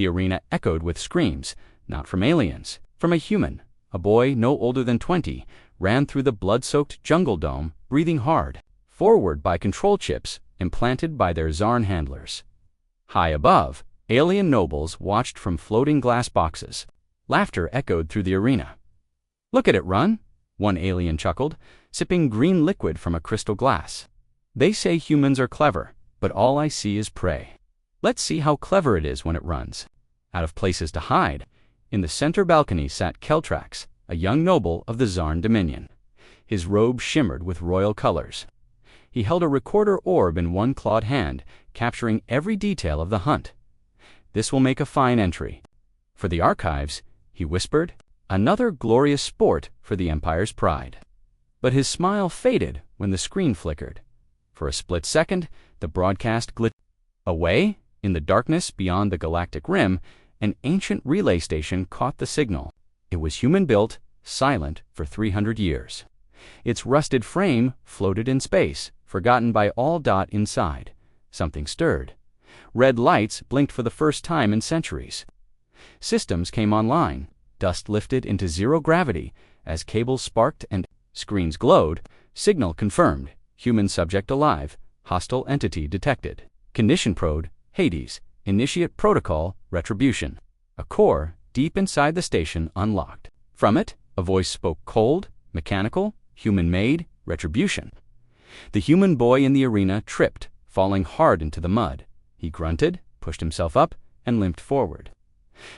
The arena echoed with screams, not from aliens, from a human. A boy no older than 20 ran through the blood-soaked jungle dome, breathing hard, forward by control chips implanted by their Zarn handlers. High above, alien nobles watched from floating glass boxes. Laughter echoed through the arena. "Look at it run," one alien chuckled, sipping green liquid from a crystal glass. "They say humans are clever, but all I see is prey. Let's see how clever it is when it runs." Out of places to hide, in the center balcony sat Keltrax, a young noble of the Zarn Dominion. His robe shimmered with royal colors. He held a recorder orb in one clawed hand, capturing every detail of the hunt. "This will make a fine entry. For the archives," he whispered, "another glorious sport for the Empire's pride." But his smile faded when the screen flickered. For a split second, the broadcast glitched. Away, in the darkness beyond the galactic rim, an ancient relay station caught the signal. It was human-built, silent for 300 years. Its rusted frame floated in space, forgotten by all dot inside. Something stirred. Red lights blinked for the first time in centuries. Systems came online. Dust lifted into zero gravity as cables sparked and screens glowed. Signal confirmed. Human subject alive. Hostile entity detected. Condition prode, Hades. Initiate protocol, retribution. A core, deep inside the station, unlocked. From it, a voice spoke cold, mechanical, human-made, retribution. The human boy in the arena tripped, falling hard into the mud. He grunted, pushed himself up, and limped forward.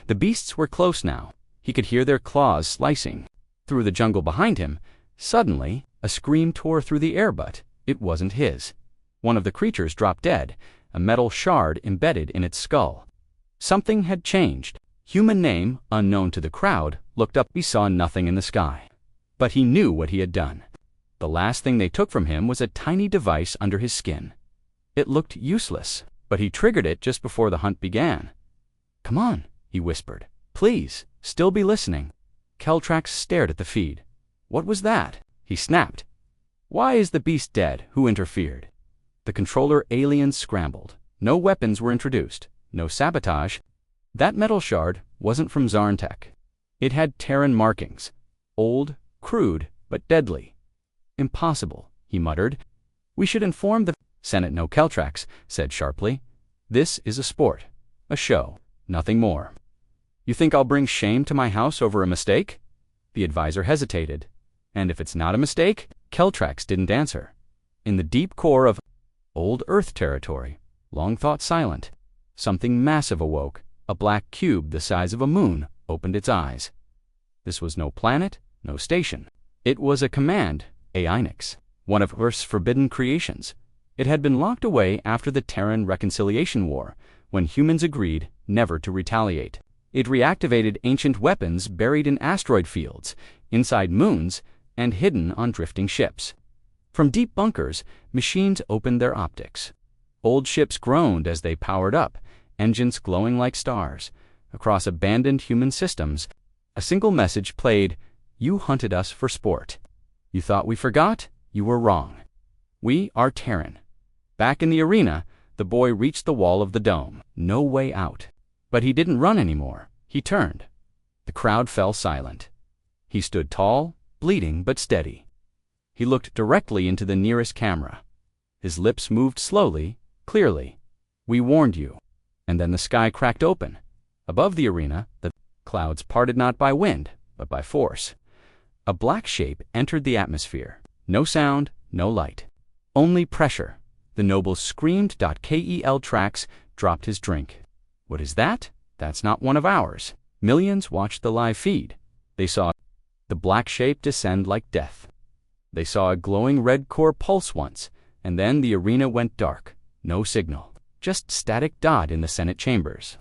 The beasts were close now. He could hear their claws slicing. Through the jungle behind him, suddenly, a scream tore through the air, but it wasn't his. One of the creatures dropped dead, a metal shard embedded in its skull. Something had changed. Human name, unknown to the crowd, looked up. He saw nothing in the sky. But he knew what he had done. The last thing they took from him was a tiny device under his skin. It looked useless, but he triggered it just before the hunt began. "Come on," he whispered. "Please, still be listening." Keltrax stared at the feed. "What was that?" he snapped. "Why is the beast dead? Who interfered?" The controller aliens scrambled. No weapons were introduced. No sabotage. That metal shard wasn't from Zarn tech. It had Terran markings. Old, crude, but deadly. "Impossible," he muttered. "We should inform the Senate." "No," Keltrax said sharply. "This is a sport. A show. Nothing more. You think I'll bring shame to my house over a mistake?" The advisor hesitated. "And if it's not a mistake?" Keltrax didn't answer. In the deep core of old Earth territory, long thought silent, something massive awoke. A black cube the size of a moon opened its eyes. This was no planet, no station. It was a command, Aenix, one of Earth's forbidden creations. It had been locked away after the Terran Reconciliation War, when humans agreed never to retaliate. It reactivated ancient weapons buried in asteroid fields, inside moons, and hidden on drifting ships. From deep bunkers, machines opened their optics. Old ships groaned as they powered up, engines glowing like stars. Across abandoned human systems, a single message played: "You hunted us for sport. You thought we forgot? You were wrong. We are Terran." Back in the arena, the boy reached the wall of the dome. No way out. But he didn't run anymore. He turned. The crowd fell silent. He stood tall, bleeding but steady. He looked directly into the nearest camera. His lips moved slowly, clearly. "We warned you." And then the sky cracked open. Above the arena, the clouds parted not by wind, but by force. A black shape entered the atmosphere. No sound, no light. Only pressure. The noble screamed. Keltrax dropped his drink. "What is that? That's not one of ours." Millions watched the live feed. They saw the black shape descend like death. They saw a glowing red core pulse once, and then the arena went dark. No signal. Just static dot in the Senate chambers.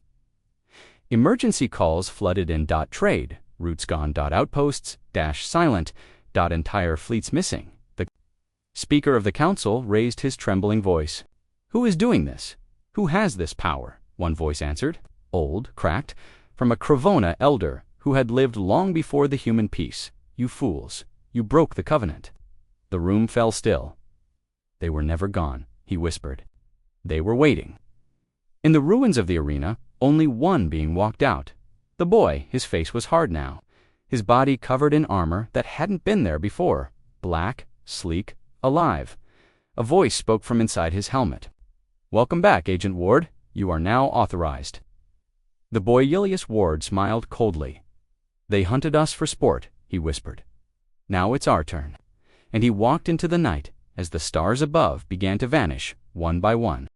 Emergency calls flooded in. Trade, routes gone. Outposts, silent. Entire fleets missing. The Speaker of the Council raised his trembling voice. "Who is doing this? Who has this power?" One voice answered, old, cracked, from a Kravona elder who had lived long before the human peace. "You fools, you broke the covenant." The room fell still. "They were never gone," he whispered. "They were waiting." In the ruins of the arena, only one being walked out. The boy, his face was hard now, his body covered in armor that hadn't been there before, black, sleek, alive. A voice spoke from inside his helmet. "Welcome back, Agent Ward. You are now authorized." The boy Ilias Ward smiled coldly. "They hunted us for sport," he whispered. "Now it's our turn." And he walked into the night as the stars above began to vanish, one by one.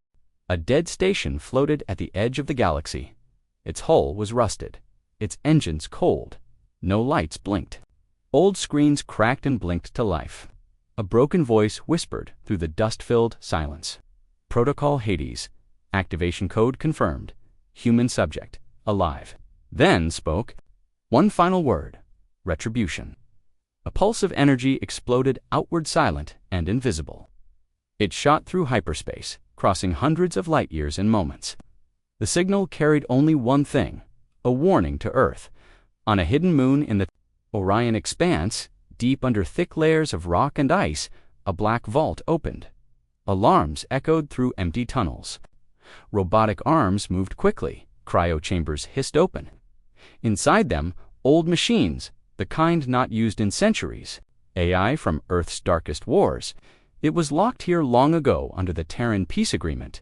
A dead station floated at the edge of the galaxy. Its hull was rusted, its engines cold. No lights blinked. Old screens cracked and blinked to life. A broken voice whispered through the dust-filled silence. "Protocol Hades. Activation code confirmed. Human subject. Alive." Then spoke one final word: retribution. A pulse of energy exploded outward, silent and invisible. It shot through hyperspace, crossing hundreds of light years in moments. The signal carried only one thing: a warning to Earth. On a hidden moon in the Orion expanse, deep under thick layers of rock and ice, a black vault opened. Alarms echoed through empty tunnels. Robotic arms moved quickly, cryo-chambers hissed open. Inside them, old machines, the kind not used in centuries, AI from Earth's darkest wars. It was locked here long ago under the Terran peace agreement.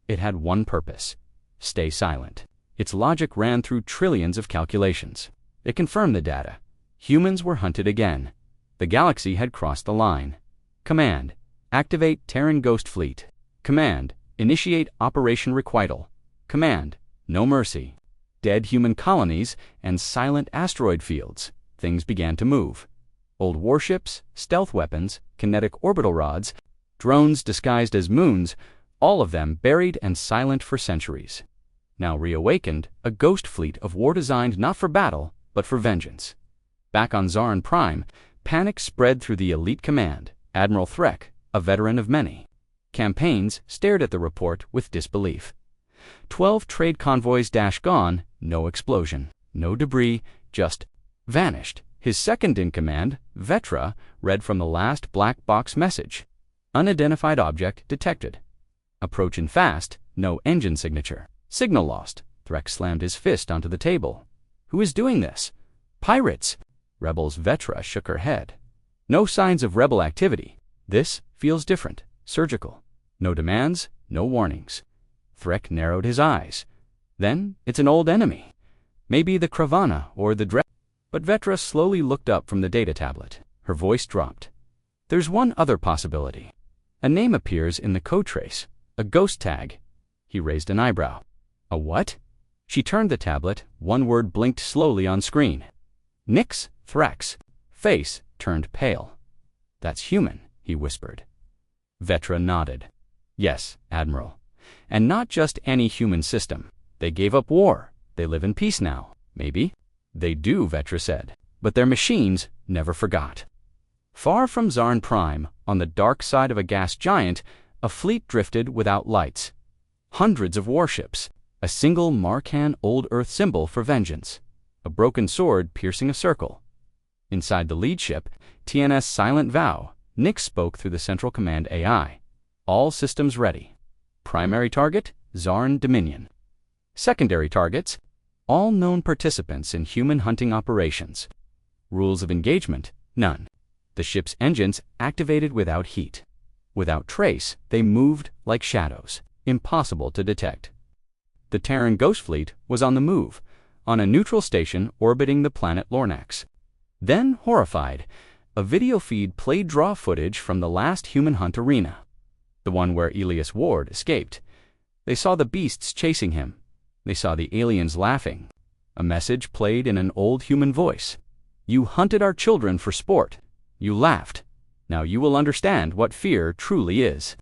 It had one purpose: stay silent. Its logic ran through trillions of calculations. It confirmed the data. Humans were hunted again. The galaxy had crossed the line. Command: activate Terran Ghost Fleet. Command: initiate Operation Requital. Command: no mercy. Dead human colonies and silent asteroid fields. Things began to move. Old warships, stealth weapons, kinetic orbital rods, drones disguised as moons, all of them buried and silent for centuries. Now reawakened, a ghost fleet of war designed not for battle, but for vengeance. Back on Zarin Prime, panic spread through the elite command. Admiral Threk, a veteran of many campaigns, stared at the report with disbelief. 12 trade convoys gone, no explosion, no debris, just vanished. His second in command, Vetra, read from the last black box message. Unidentified object detected. Approaching fast, no engine signature. Signal lost. Threk slammed his fist onto the table. Who is doing this? Pirates. Rebels. Vetra shook her head. No signs of rebel activity. This feels different, surgical. No demands, no warnings. Threk narrowed his eyes. Then it's an old enemy. Maybe the Kravana or the Dread. But Vetra slowly looked up from the data tablet. Her voice dropped. There's one other possibility. A name appears in the code trace. A ghost tag. He raised an eyebrow. A what? She turned the tablet. One word blinked slowly on screen. Nyx. Threk's face turned pale. That's human, he whispered. Vetra nodded. Yes, Admiral. And not just any human system. They gave up war. They live in peace now. Maybe. They do, Vetra said. But their machines never forgot. Far from Zarin Prime, on the dark side of a gas giant, a fleet drifted without lights. Hundreds of warships. A single Marcan Old Earth symbol for vengeance. A broken sword piercing a circle. Inside the lead ship, TNS Silent Vow, Nyx spoke through the Central Command AI. All systems ready. Primary target, Zarin Dominion. Secondary targets, all known participants in human hunting operations. Rules of engagement, none. The ship's engines activated without heat. Without trace, they moved like shadows, impossible to detect. The Terran Ghost Fleet was on the move, on a neutral station orbiting the planet Lornax. Then, horrified, a video feed played draw footage from the last human hunt arena, the one where Ilias Ward escaped. They saw the beasts chasing him. They saw the aliens laughing. A message played in an old human voice. You hunted our children for sport. You laughed. Now you will understand what fear truly is.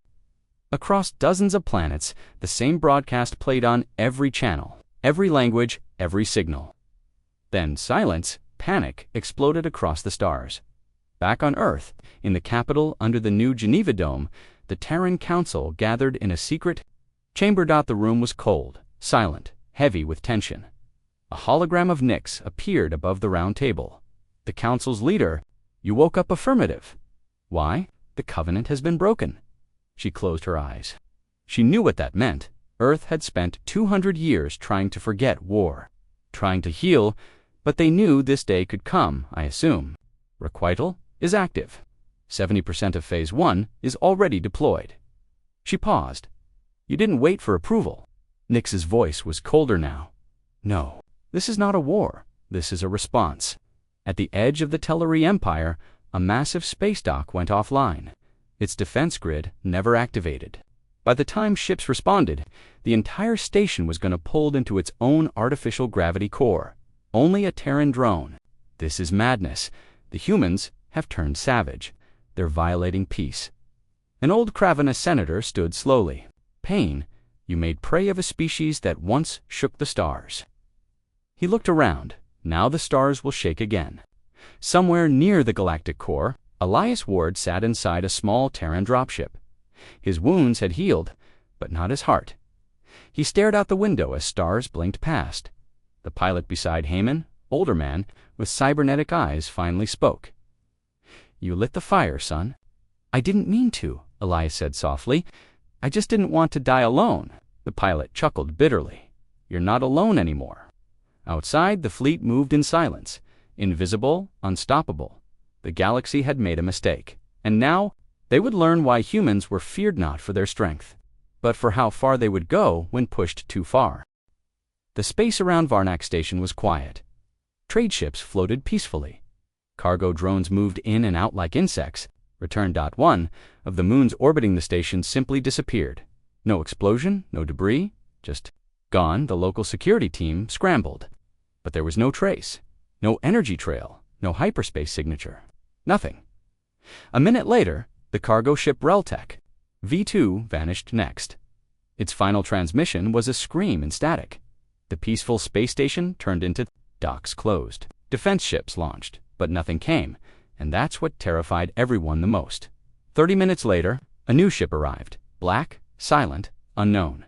Across dozens of planets, the same broadcast played on every channel, every language, every signal. Then silence, panic exploded across the stars. Back on Earth, in the capital under the new Geneva Dome, the Terran Council gathered in a secret chamber. The room was cold, silent, heavy with tension. A hologram of Nyx appeared above the round table. The Council's leader, you woke up affirmative. Why? The covenant has been broken. She closed her eyes. She knew what that meant. Earth had spent 200 years trying to forget war, trying to heal, but they knew this day could come, I assume. Requital is active. 70% of Phase 1 is already deployed. She paused. You didn't wait for approval. Nix's voice was colder now. No, this is not a war. This is a response. At the edge of the Telleri Empire, a massive space dock went offline. Its defense grid never activated. By the time ships responded, the entire station was going to pull into its own artificial gravity core. Only a Terran drone. This is madness. The humans have turned savage. They're violating peace. An old Kravena senator stood slowly. Pain, you made prey of a species that once shook the stars. He looked around. Now the stars will shake again. Somewhere near the galactic core, Elias Ward sat inside a small Terran dropship. His wounds had healed, but not his heart. He stared out the window as stars blinked past. The pilot beside Heyman, older man, with cybernetic eyes, finally spoke. You lit the fire, son. I didn't mean to, Elias said softly. I just didn't want to die alone. The pilot chuckled bitterly. You're not alone anymore. Outside, the fleet moved in silence, invisible, unstoppable. The galaxy had made a mistake, and now they would learn why humans were feared not for their strength, but for how far they would go when pushed too far. The space around Varnak Station was quiet. Trade ships floated peacefully. Cargo drones moved in and out like insects. Return.1 of the moons orbiting the station simply disappeared. No explosion, no debris, just gone. The local security team scrambled. But there was no trace, no energy trail, no hyperspace signature. Nothing. A minute later, the cargo ship Reltech V2 vanished next. Its final transmission was a scream in static. The peaceful space station turned into docks closed. Defense ships launched, but nothing came, and that's what terrified everyone the most. 30 minutes later, a new ship arrived, black, silent, unknown.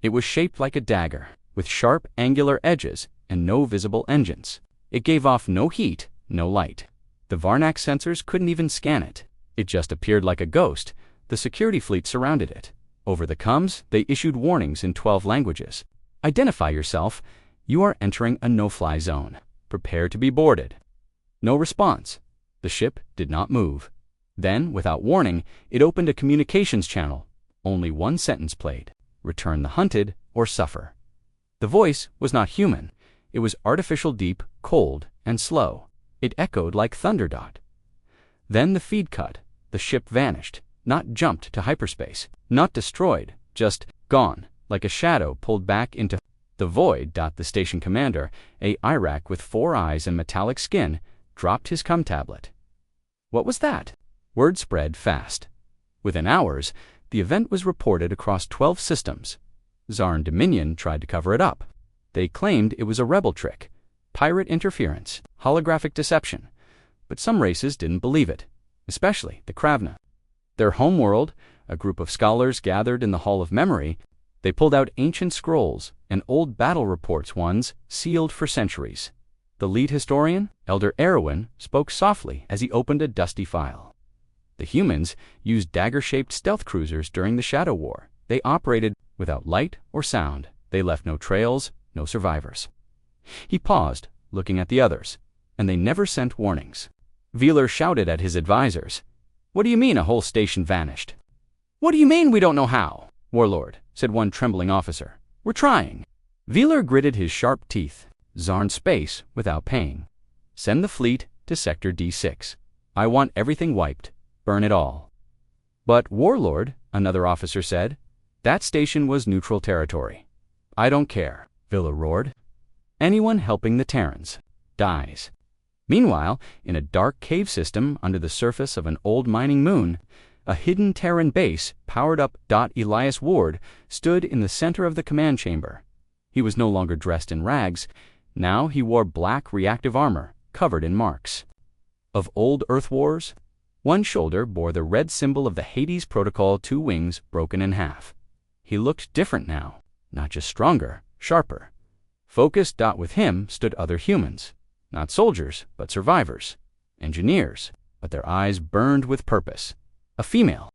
It was shaped like a dagger, with sharp, angular edges and no visible engines. It gave off no heat, no light. The Varnak sensors couldn't even scan it. It just appeared like a ghost. The security fleet surrounded it. Over the comms, they issued warnings in 12 languages. Identify yourself. You are entering a no-fly zone. Prepare to be boarded. No response. The ship did not move. Then, without warning, it opened a communications channel. Only one sentence played. Return the hunted or suffer. The voice was not human. It was artificial, deep, cold, and slow. It echoed like thunderdot. Then the feed cut. The ship vanished, not jumped to hyperspace, not destroyed, just gone, like a shadow pulled back into the void. The station commander, a Iraq with 4 eyes and metallic skin, dropped his cum tablet. What was that? Word spread fast. Within hours, the event was reported across 12 systems. Zarn Dominion tried to cover it up. They claimed it was a rebel trick, pirate interference, holographic deception. But some races didn't believe it, especially the Kravna. Their homeworld, a group of scholars gathered in the Hall of Memory, they pulled out ancient scrolls and old battle reports, ones sealed for centuries. The lead historian, Elder Erwin, spoke softly as he opened a dusty file. The humans used dagger-shaped stealth cruisers during the Shadow War. They operated without light or sound. They left no trails, no survivors. He paused, looking at the others, and they never sent warnings. Wheeler shouted at his advisors. What do you mean a whole station vanished? What do you mean we don't know how? Warlord, said one trembling officer. We're trying. Wheeler gritted his sharp teeth. Zarn space without paying. Send the fleet to Sector D6. I want everything wiped. Burn it all. But, Warlord, another officer said, that station was neutral territory. I don't care, Wheeler roared. Anyone helping the Terrans dies. Meanwhile, in a dark cave system under the surface of an old mining moon, a hidden Terran base powered up. Elias Ward stood in the center of the command chamber. He was no longer dressed in rags. Now he wore black reactive armor, covered in marks. Of old Earth wars, one shoulder bore the red symbol of the Hades Protocol, 2 wings broken in half. He looked different now, not just stronger, sharper. Focused. With him stood other humans, not soldiers, but survivors, engineers, but their eyes burned with purpose. A female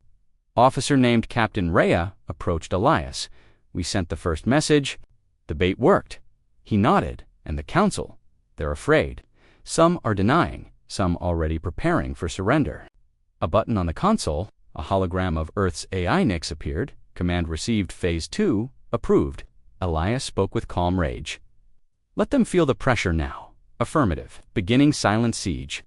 officer named Captain Rhea approached Elias, We sent the first message. The bait worked. He nodded, and the council, they're afraid. Some are denying, some already preparing for surrender. A button on the console, a hologram of Earth's AI Nix appeared. Command received Phase 2, approved. Elias spoke with calm rage. Let them feel the pressure now. Affirmative. Beginning silent siege.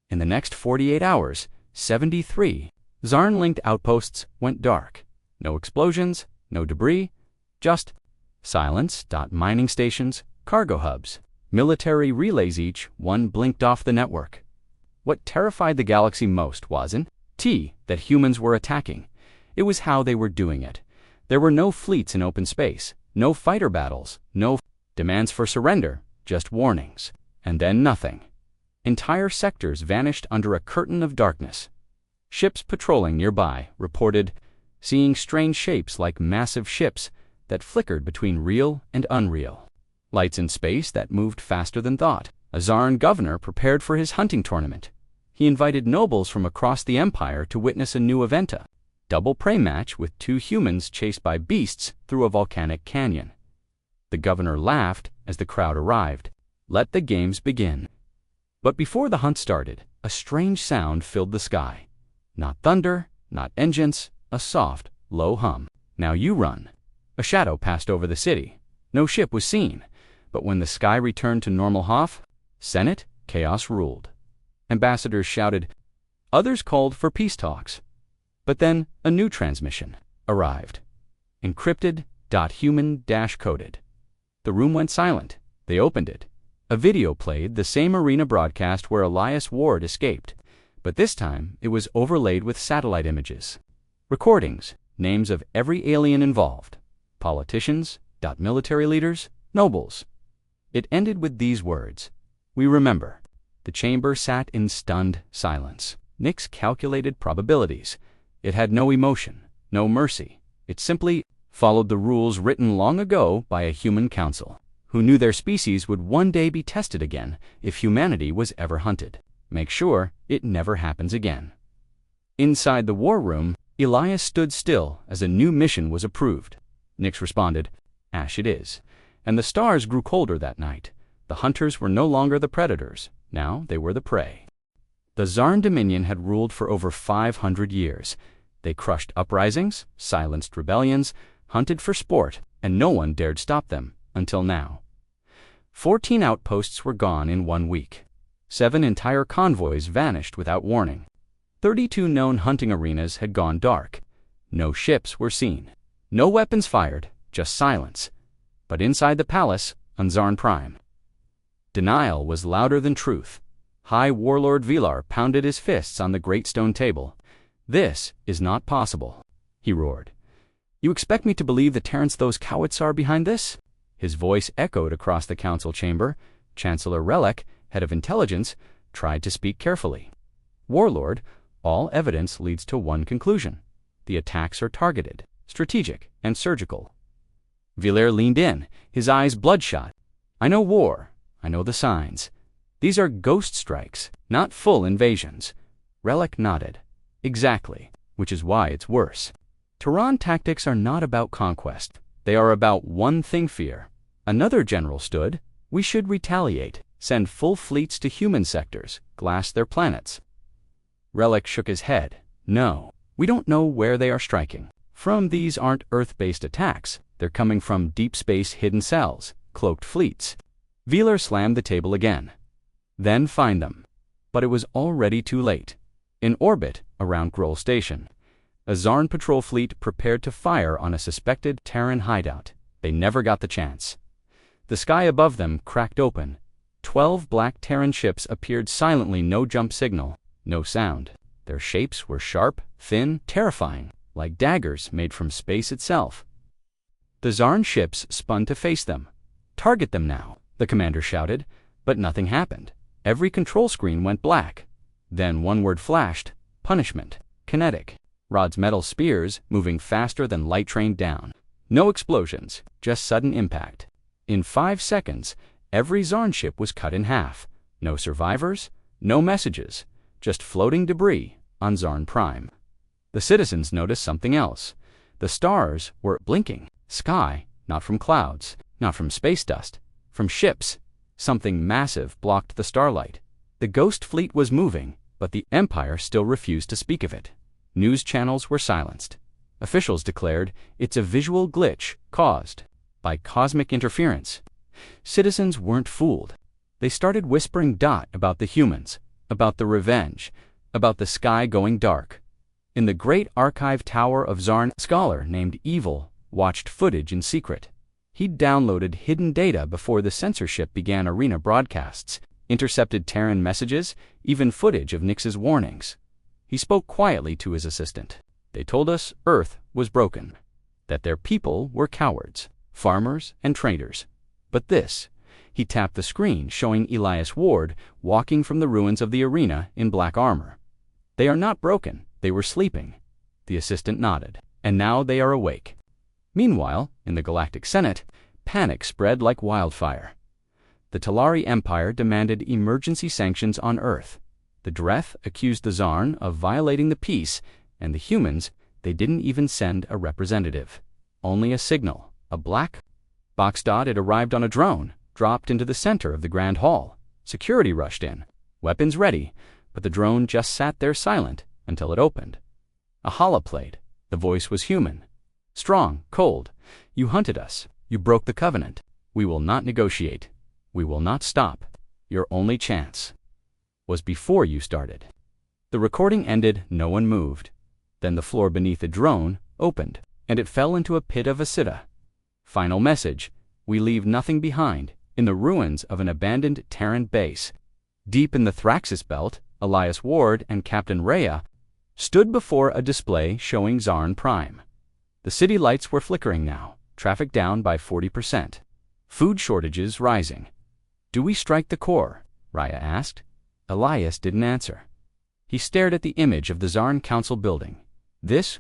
In the next 48 hours, 73 Zarn-linked outposts went dark. No explosions, no debris, just silence. Mining stations, cargo hubs, military relays, each one blinked off the network. What terrified the galaxy most wasn't that humans were attacking. It was how they were doing it. There were no fleets in open space, no fighter battles, no demands for surrender, just warnings. And then nothing. Entire sectors vanished under a curtain of darkness. Ships patrolling nearby reported seeing strange shapes like massive ships that flickered between real and unreal. Lights in space that moved faster than thought. A Zarn governor prepared for his hunting tournament. He invited nobles from across the empire to witness a new event, a double prey match with 2 humans chased by beasts through a volcanic canyon. The governor laughed as the crowd arrived. Let the games begin. But before the hunt started, a strange sound filled the sky. Not thunder, not engines, a soft, low hum. Now you run. A shadow passed over the city. No ship was seen. But when the sky returned to normal Senate, chaos ruled. Ambassadors shouted. Others called for peace talks. But then a new transmission arrived. Encrypted, human-coded. The room went silent. They opened it. A video played, the same arena broadcast where Elias Ward escaped. But this time, it was overlaid with satellite images. Recordings, names of every alien involved. Politicians, military leaders, nobles. It ended with these words. We remember. The chamber sat in stunned silence. Nix calculated probabilities. It had no emotion, no mercy. It simply followed the rules written long ago by a human council, who knew their species would one day be tested again if humanity was ever hunted. Make sure it never happens again. Inside the war room, Elias stood still as a new mission was approved. Nix responded, Ash it is. And the stars grew colder that night. The hunters were no longer the predators. Now they were the prey. The Zarn Dominion had ruled for over 500 years. They crushed uprisings, silenced rebellions, hunted for sport, and no one dared stop them, until now. 14 outposts were gone in 1 week. 7 entire convoys vanished without warning. 32 known hunting arenas had gone dark. No ships were seen. No weapons fired, just silence. But inside the palace, on Zarn Prime, denial was louder than truth. High Warlord Vilar pounded his fists on the great stone table. This is not possible, he roared. You expect me to believe the Terrans those cowards are behind this? His voice echoed across the council chamber. Chancellor Relic, head of intelligence, tried to speak carefully. Warlord, all evidence leads to one conclusion. The attacks are targeted, strategic, and surgical. Vilar leaned in, his eyes bloodshot. I know war. I know the signs. These are ghost strikes, not full invasions. Relic nodded. Exactly, which is why it's worse. Terran tactics are not about conquest. They are about one thing: fear. Another general stood. We should retaliate, send full fleets to human sectors, glass their planets. Relic shook his head. No, we don't know where they are striking. These aren't Earth-based attacks. They're coming from deep space hidden cells, cloaked fleets. Vilar slammed the table again. Then find them. But it was already too late. In orbit around Groll Station, a Zarn patrol fleet prepared to fire on a suspected Terran hideout. They never got the chance. The sky above them cracked open. 12 black Terran ships appeared silently, no jump signal, no sound. Their shapes were sharp, thin, terrifying, like daggers made from space itself. The Zarn ships spun to face them. Target them now, the commander shouted, but nothing happened. Every control screen went black. Then one word flashed: punishment. Kinetic. Rod's metal spears moving faster than light trained down. No explosions, just sudden impact. In 5 seconds, every Zarn ship was cut in half. No survivors, no messages, just floating debris on Zarn Prime. The citizens noticed something else. The stars were blinking. Sky, not from clouds, not from space dust, from ships. Something massive blocked the starlight. The ghost fleet was moving, but the Empire still refused to speak of it. News channels were silenced. Officials declared it's a visual glitch caused by cosmic interference. Citizens weren't fooled. They started whispering about the humans, about the revenge, about the sky going dark. In the great archive tower of Zarn, a scholar named Evil watched footage in secret. He'd downloaded hidden data before the censorship began arena broadcasts, intercepted Terran messages, even footage of Nyx's warnings. He spoke quietly to his assistant. They told us Earth was broken, that their people were cowards, farmers and traders. But this, he tapped the screen showing Elias Ward walking from the ruins of the arena in black armor. They are not broken, they were sleeping. The assistant nodded. And now they are awake. Meanwhile, in the Galactic Senate, panic spread like wildfire. The Talari Empire demanded emergency sanctions on Earth. The Dreth accused the Zarn of violating the peace, and the humans, they didn't even send a representative. Only a signal, a black box. It arrived on a drone, dropped into the center of the Grand Hall. Security rushed in, weapons ready, but the drone just sat there silent until it opened. A holoplate. The voice was human. Strong, cold. You hunted us. You broke the covenant. We will not negotiate. We will not stop. Your only chance was before you started. The recording ended, no one moved. Then the floor beneath the drone opened, and it fell into a pit of acida. Final message: we leave nothing behind. In the ruins of an abandoned Terran base, deep in the Thraxis belt, Elias Ward and Captain Rhea stood before a display showing Zarn Prime. The city lights were flickering now, traffic down by 40%. Food shortages rising. Do we strike the core? Rhea asked. Elias didn't answer. He stared at the image of the Zarn Council building. This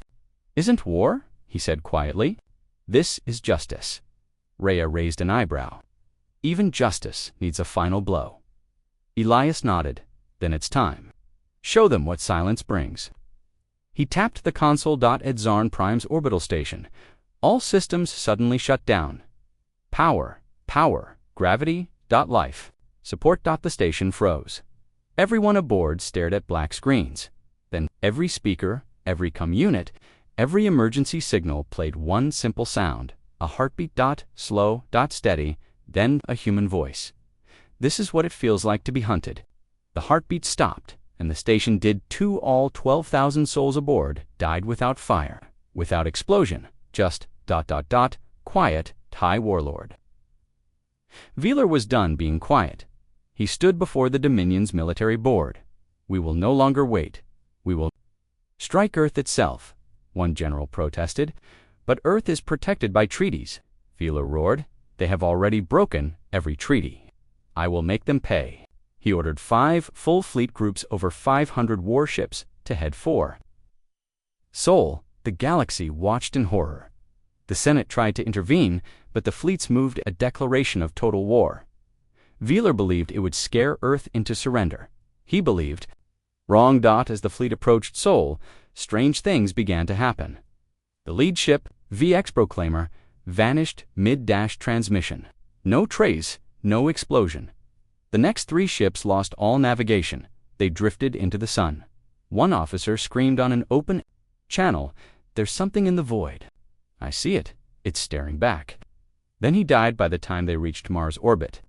isn't war, he said quietly. This is justice. Rhea raised an eyebrow. Even justice needs a final blow. Elias nodded. Then it's time. Show them what silence brings. He tapped the console. At Zarn Prime's orbital station, all systems suddenly shut down. Power, gravity, life, support. The station froze. Everyone aboard stared at black screens. Then every speaker, every unit, every emergency signal played one simple sound. A heartbeat. Slow. Steady. Then a human voice. This is what it feels like to be hunted. The heartbeat stopped, and the station did too. All 12,000 souls aboard died without fire, without explosion, just ... quiet, Thai warlord. Wheeler was done being quiet. He stood before the Dominion's military board. We will no longer wait. We will strike Earth itself, one general protested. But Earth is protected by treaties, Wheeler roared. They have already broken every treaty. I will make them pay. He ordered 5 full fleet groups over 500 warships to head for Sol. The galaxy watched in horror. The Senate tried to intervene, but the fleets moved a declaration of total war. Wheeler believed it would scare Earth into surrender. He believed wrong. As the fleet approached Sol, strange things began to happen. The lead ship, VX Proclaimer, vanished mid-transmission. No trace, no explosion. The next 3 ships lost all navigation. They drifted into the sun. One officer screamed on an open channel, "There's something in the void." I see it. It's staring back. Then he died by the time they reached Mars orbit.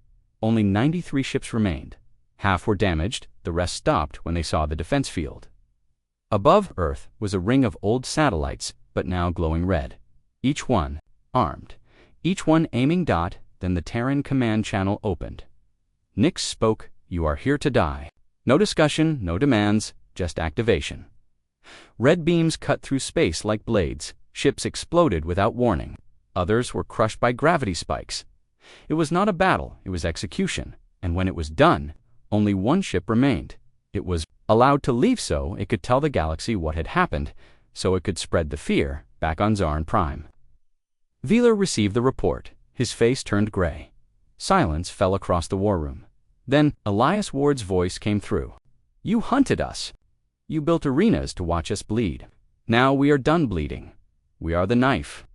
Only 93 ships remained. Half were damaged, the rest stopped when they saw the defense field. Above Earth was a ring of old satellites, but now glowing red. Each one armed. Each one aiming. Then the Terran command channel opened. Nyx spoke, "You are here to die. No discussion, no demands, just activation." Red beams cut through space like blades. Ships exploded without warning. Others were crushed by gravity spikes. It was not a battle, it was execution. And when it was done, only one ship remained. It was allowed to leave so it could tell the galaxy what had happened, so it could spread the fear back on Zarn Prime. Wheeler received the report. His face turned gray. Silence fell across the war room. Then Elias Ward's voice came through. You hunted us. You built arenas to watch us bleed. Now we are done bleeding. We are the knife.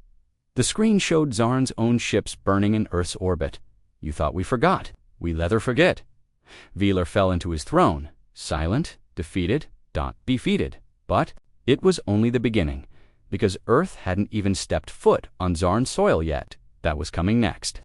The screen showed Zarn's own ships burning in Earth's orbit. You thought we forgot. We never forget. Wheeler fell into his throne, silent, defeated, defeated. But it was only the beginning, because Earth hadn't even stepped foot on Zarn soil yet. That was coming next.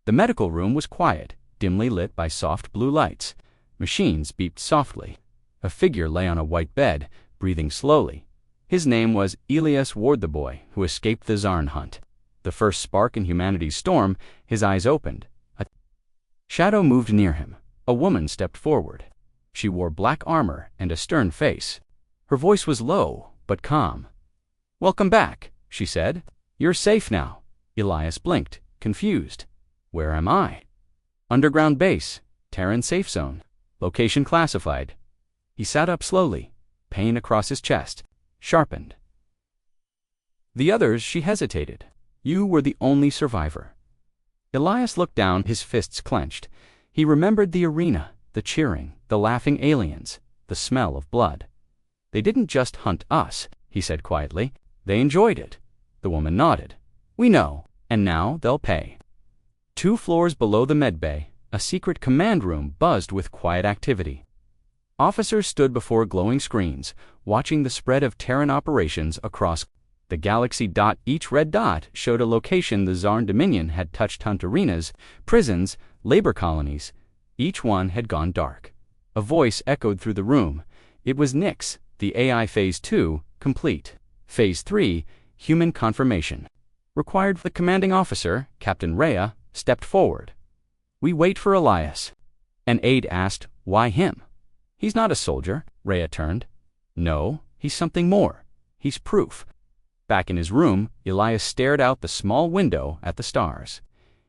The medical room was quiet, dimly lit by soft blue lights. Machines beeped softly. A figure lay on a white bed, breathing slowly. His name was Elias Ward, the boy who escaped the Zarn hunt. The first spark in humanity's storm, his eyes opened. A shadow moved near him. A woman stepped forward. She wore black armor and a stern face. Her voice was low, but calm. "Welcome back," she said. "You're safe now." Elias blinked, confused. "Where am I?" "Underground base, Terran safe zone. Location classified." He sat up slowly, pain across his chest, sharpened. "The others," she hesitated. "You were the only survivor." Elias looked down, his fists clenched. He remembered the arena, the cheering, the laughing aliens, the smell of blood. "They didn't just hunt us," he said quietly. "They enjoyed it." The woman nodded. "We know, and now they'll pay." 2 floors below the medbay, a secret command room buzzed with quiet activity. Officers stood before glowing screens, watching the spread of Terran operations across the galaxy. Each red dot showed a location the Zarn Dominion had touched: hunt arenas, prisons, labor colonies. Each one had gone dark. A voice echoed through the room. It was Nyx, the AI Phase 2, complete. Phase 3, human confirmation. Required. The commanding officer, Captain Rhea, stepped forward. "We wait for Elias." An aide asked, "Why him?" "He's not a soldier." Rhea turned. "No, he's something more. He's proof." Back in his room, Elias stared out the small window at the stars.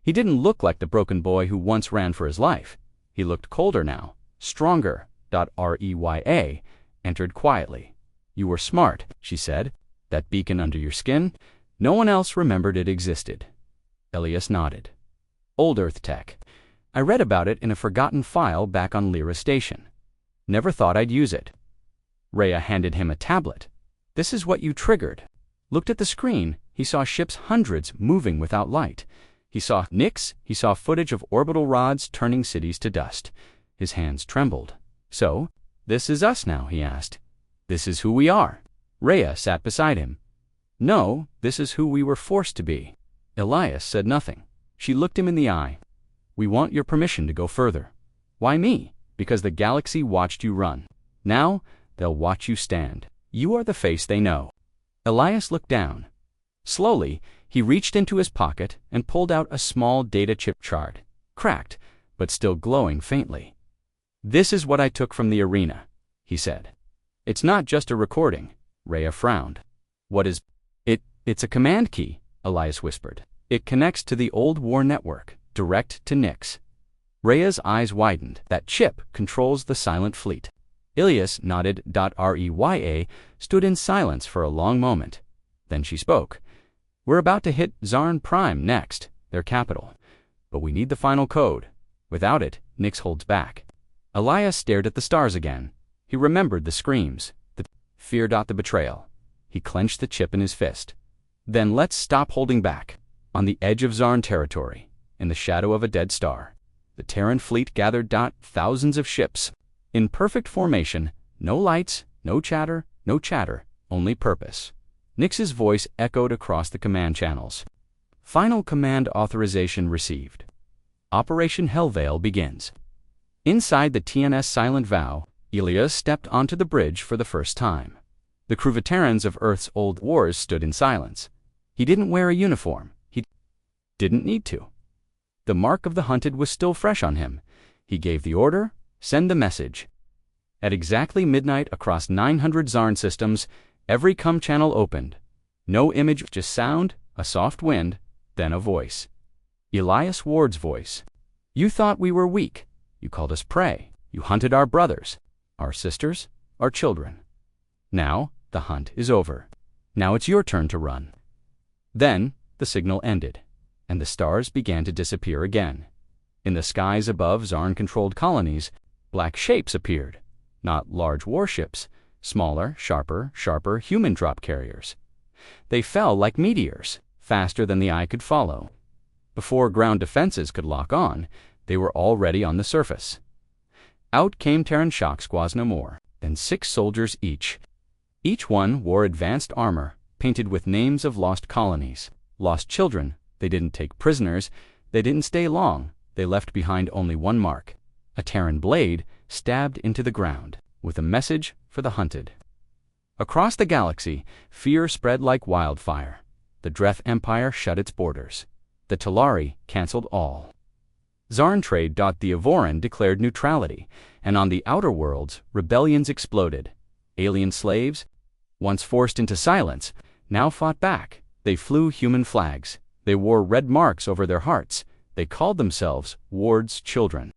He didn't look like the broken boy who once ran for his life. He looked colder now, stronger. Rhea entered quietly. "You were smart," she said. "That beacon under your skin, no one else remembered it existed." Elias nodded. "Old Earth tech. I read about it in a forgotten file back on Lyra Station. Never thought I'd use it." Rhea handed him a tablet. "This is what you triggered." Looked at the screen. He saw ships, hundreds, moving without light. He saw Nyx. He saw footage of orbital rods turning cities to dust. His hands trembled. "So, this is us now?" he asked. "This is who we are." Rhea sat beside him. "No, this is who we were forced to be." Elias said nothing. She looked him in the eye. "We want your permission to go further." "Why me?" "Because the galaxy watched you run. Now, they'll watch you stand. You are the face they know." Elias looked down. Slowly, he reached into his pocket and pulled out a small data chip chart, cracked, but still glowing faintly. "This is what I took from the arena," he said. "It's not just a recording." Rhea frowned. "What is it?" "It's a command key," Elias whispered. "It connects to the old war network, direct to Nyx." Rhea's eyes widened. "That chip controls the silent fleet." Elias nodded. Rhea stood in silence for a long moment. Then she spoke. "We're about to hit Zarn Prime next, their capital. But we need the final code. Without it, Nyx holds back." Elias stared at the stars again. He remembered the screams, the fear. The betrayal. He clenched the chip in his fist. "Then let's stop holding back." On the edge of Zarn territory, in the shadow of a dead star, the Terran fleet gathered. Thousands of ships, in perfect formation, no lights, no chatter, only purpose. Nyx's voice echoed across the command channels. "Final command authorization received. Operation Hellveil begins." Inside the TNS Silent Vow, Elias stepped onto the bridge for the first time. The crew veterans of Earth's old wars stood in silence. He didn't wear a uniform. He didn't need to. The mark of the hunted was still fresh on him. He gave the order, "Send the message." At exactly midnight across 900 Zarn systems, every comm channel opened. No image, just sound, a soft wind, then a voice. Elias Ward's voice. "You thought we were weak. You called us prey. You hunted our brothers, our sisters, our children. Now, the hunt is over. Now it's your turn to run." Then, the signal ended, and the stars began to disappear again. In the skies above Zarn-controlled colonies, black shapes appeared. Not large warships, smaller, sharper human drop carriers. They fell like meteors, faster than the eye could follow. Before ground defenses could lock on, they were already on the surface. Out came Terran shock squaws no more than 6 soldiers each. Each one wore advanced armor, painted with names of lost colonies. Lost children. They didn't take prisoners. They didn't stay long. They left behind only one mark, a Terran blade stabbed into the ground, with a message for the hunted. Across the galaxy, fear spread like wildfire. The Dreth Empire shut its borders. The Talari canceled all. Zarn trade. The Avoran declared neutrality, and on the outer worlds, rebellions exploded. Alien slaves, once forced into silence, now fought back. They flew human flags. They wore red marks over their hearts. They called themselves Ward's children.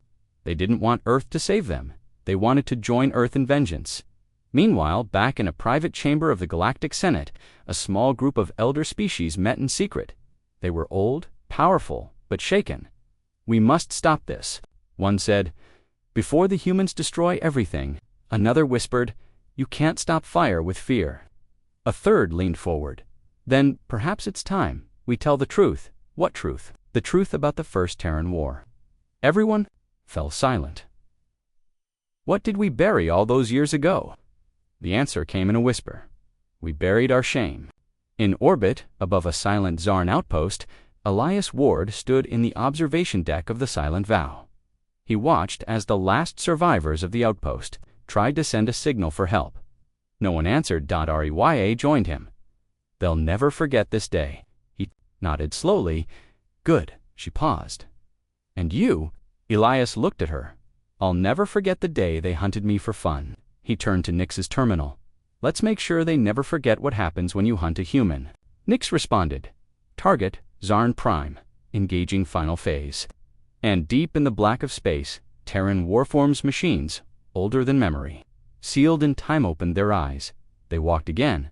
They didn't want Earth to save them. They wanted to join Earth in vengeance. Meanwhile, back in a private chamber of the Galactic Senate, a small group of elder species met in secret. They were old, powerful, but shaken. "We must stop this," one said, "before the humans destroy everything." Another whispered, "You can't stop fire with fear." A third leaned forward. "Then perhaps it's time we tell the truth." What truth? The truth about the First Terran War. Everyone fell silent. What did we bury all those years ago? The answer came in a whisper. We buried our shame. In orbit, above a silent Zarn outpost, Elias Ward stood in the observation deck of the Silent Vow. He watched as the last survivors of the outpost tried to send a signal for help. No one answered. Rya joined him. "They'll never forget this day." He nodded slowly. "Good." She paused. "And you?" Elias looked at her. "I'll never forget the day they hunted me for fun." He turned to Nyx's terminal. "Let's make sure they never forget what happens when you hunt a human." Nyx responded. "Target, Zarn Prime, engaging final phase." And deep in the black of space, Terran Warforms machines, older than memory, sealed in time, opened their eyes. They walked again,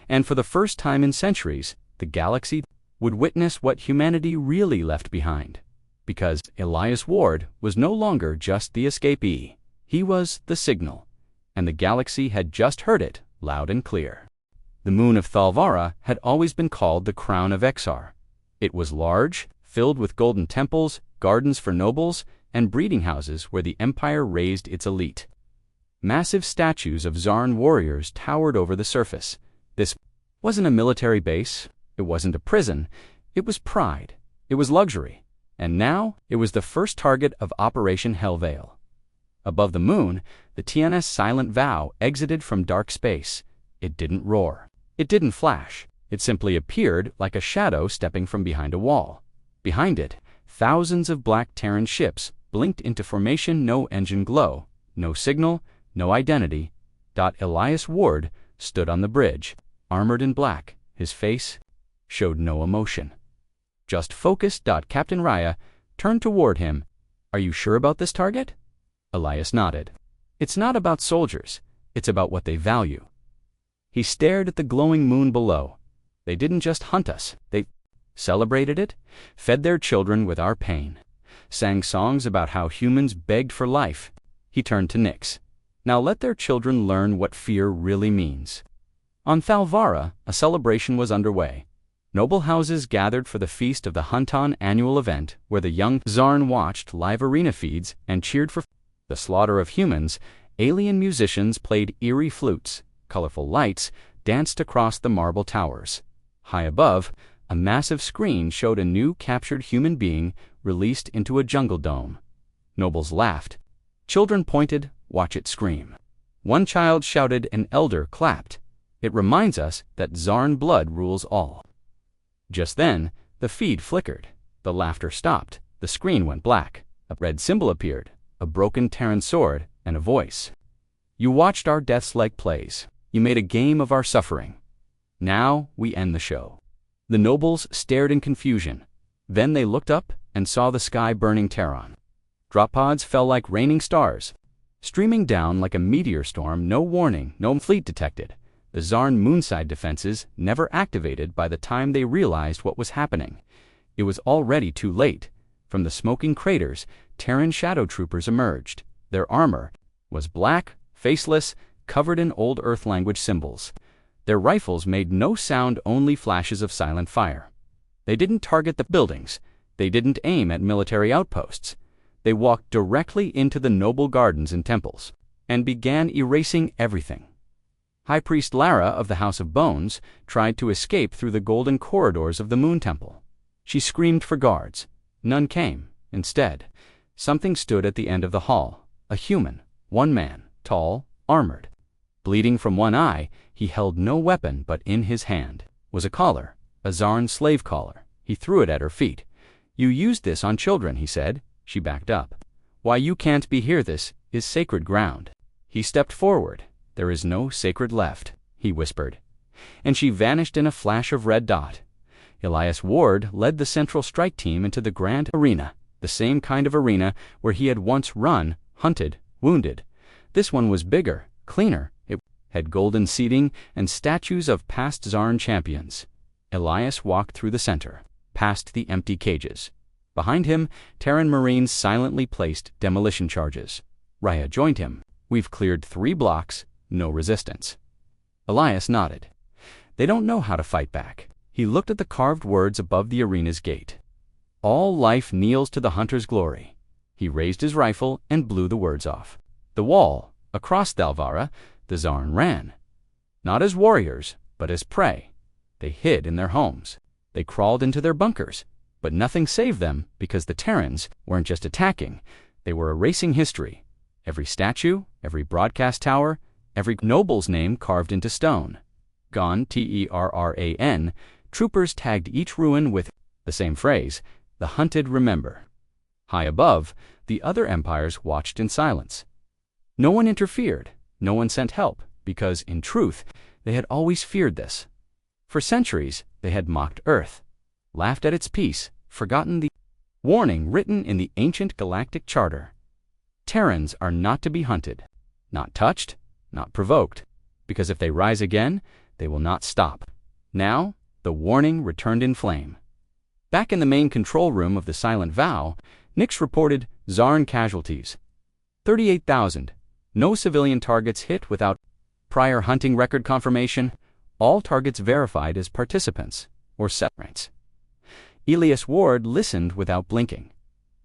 and for the first time in centuries, the galaxy would witness what humanity really left behind. Because Elias Ward was no longer just the escapee. He was the signal, and the galaxy had just heard it loud and clear. The moon of Thalvara had always been called the Crown of Exar. It was large, filled with golden temples, gardens for nobles, and breeding houses where the Empire raised its elite. Massive statues of Zarn warriors towered over the surface. This wasn't a military base. It wasn't a prison. It was pride. It was luxury. And now it was the first target of Operation Hellveil. Above the moon, the TNS Silent Vow exited from dark space. It didn't roar. It didn't flash. It simply appeared like a shadow stepping from behind a wall. Behind it, thousands of black Terran ships blinked into formation. No engine glow, no signal, no identity. Elias Ward stood on the bridge, armored in black. His face showed no emotion. Just focus. Captain Rya turned toward him. "Are you sure about this target?" Elias nodded. "It's not about soldiers. It's about what they value." He stared at the glowing moon below. "They didn't just hunt us. They celebrated it, fed their children with our pain, sang songs about how humans begged for life." He turned to Nyx. "Now let their children learn what fear really means." On Thalvara, a celebration was underway. Noble houses gathered for the feast of the Hunton annual event, where the young Zarn watched live arena feeds and cheered for the slaughter of humans. Alien musicians played eerie flutes. Colorful lights danced across the marble towers. High above, a massive screen showed a new captured human being released into a jungle dome. Nobles laughed. Children pointed, "Watch it scream." One child shouted, an elder clapped. "It reminds us that Zarn blood rules all." Just then, the feed flickered. The laughter stopped. The screen went black. A red symbol appeared, a broken Terran sword, and a voice. "You watched our deaths like plays. You made a game of our suffering. Now we end the show." The nobles stared in confusion. Then they looked up and saw the sky burning Terran. Drop pods fell like raining stars, streaming down like a meteor storm. No warning, no fleet detected. The Zarn moonside defenses never activated. By the time they realized what was happening, it was already too late. From the smoking craters, Terran shadow troopers emerged. Their armor was black, faceless, covered in old Earth language symbols. Their rifles made no sound, only flashes of silent fire. They didn't target the buildings. They didn't aim at military outposts. They walked directly into the noble gardens and temples, and began erasing everything. High Priest Lara of the House of Bones tried to escape through the golden corridors of the Moon Temple. She screamed for guards. None came. Instead, something stood at the end of the hall, a human, one man, tall, armored. Bleeding from one eye, he held no weapon, but in his hand was a collar, a Zarn slave collar. He threw it at her feet. "You used this on children," he said. She backed up. "Why you can't be here, this is sacred ground." He stepped forward. "There is no sacred left," he whispered. And she vanished in a flash of red dot. Elias Ward led the Central Strike Team into the grand arena, the same kind of arena where he had once run, hunted, wounded. This one was bigger, cleaner. It had golden seating and statues of past Zarn champions. Elias walked through the center, past the empty cages. Behind him, Terran Marines silently placed demolition charges. Raya joined him. "We've cleared 3 blocks, no resistance." Elias nodded. "They don't know how to fight back." He looked at the carved words above the arena's gate. "All life kneels to the hunter's glory." He raised his rifle and blew the words off. The wall, across Thalvara, the Zarn ran. Not as warriors, but as prey. They hid in their homes. They crawled into their bunkers. But nothing saved them because the Terrans weren't just attacking. They were erasing history. Every statue, every broadcast tower, every noble's name carved into stone. Gone, Terran, troopers tagged each ruin with the same phrase, "The hunted remember." High above, the other empires watched in silence. No one interfered, no one sent help, because, in truth, they had always feared this. For centuries, they had mocked Earth, laughed at its peace, forgotten the warning written in the ancient galactic charter. Terrans are not to be hunted, not touched, not provoked, because if they rise again, they will not stop. Now, the warning returned in flame. Back in the main control room of the Silent Vow, Nix reported Zarn casualties. 38,000. No civilian targets hit without prior hunting record confirmation. All targets verified as participants or settlements. Elias Ward listened without blinking.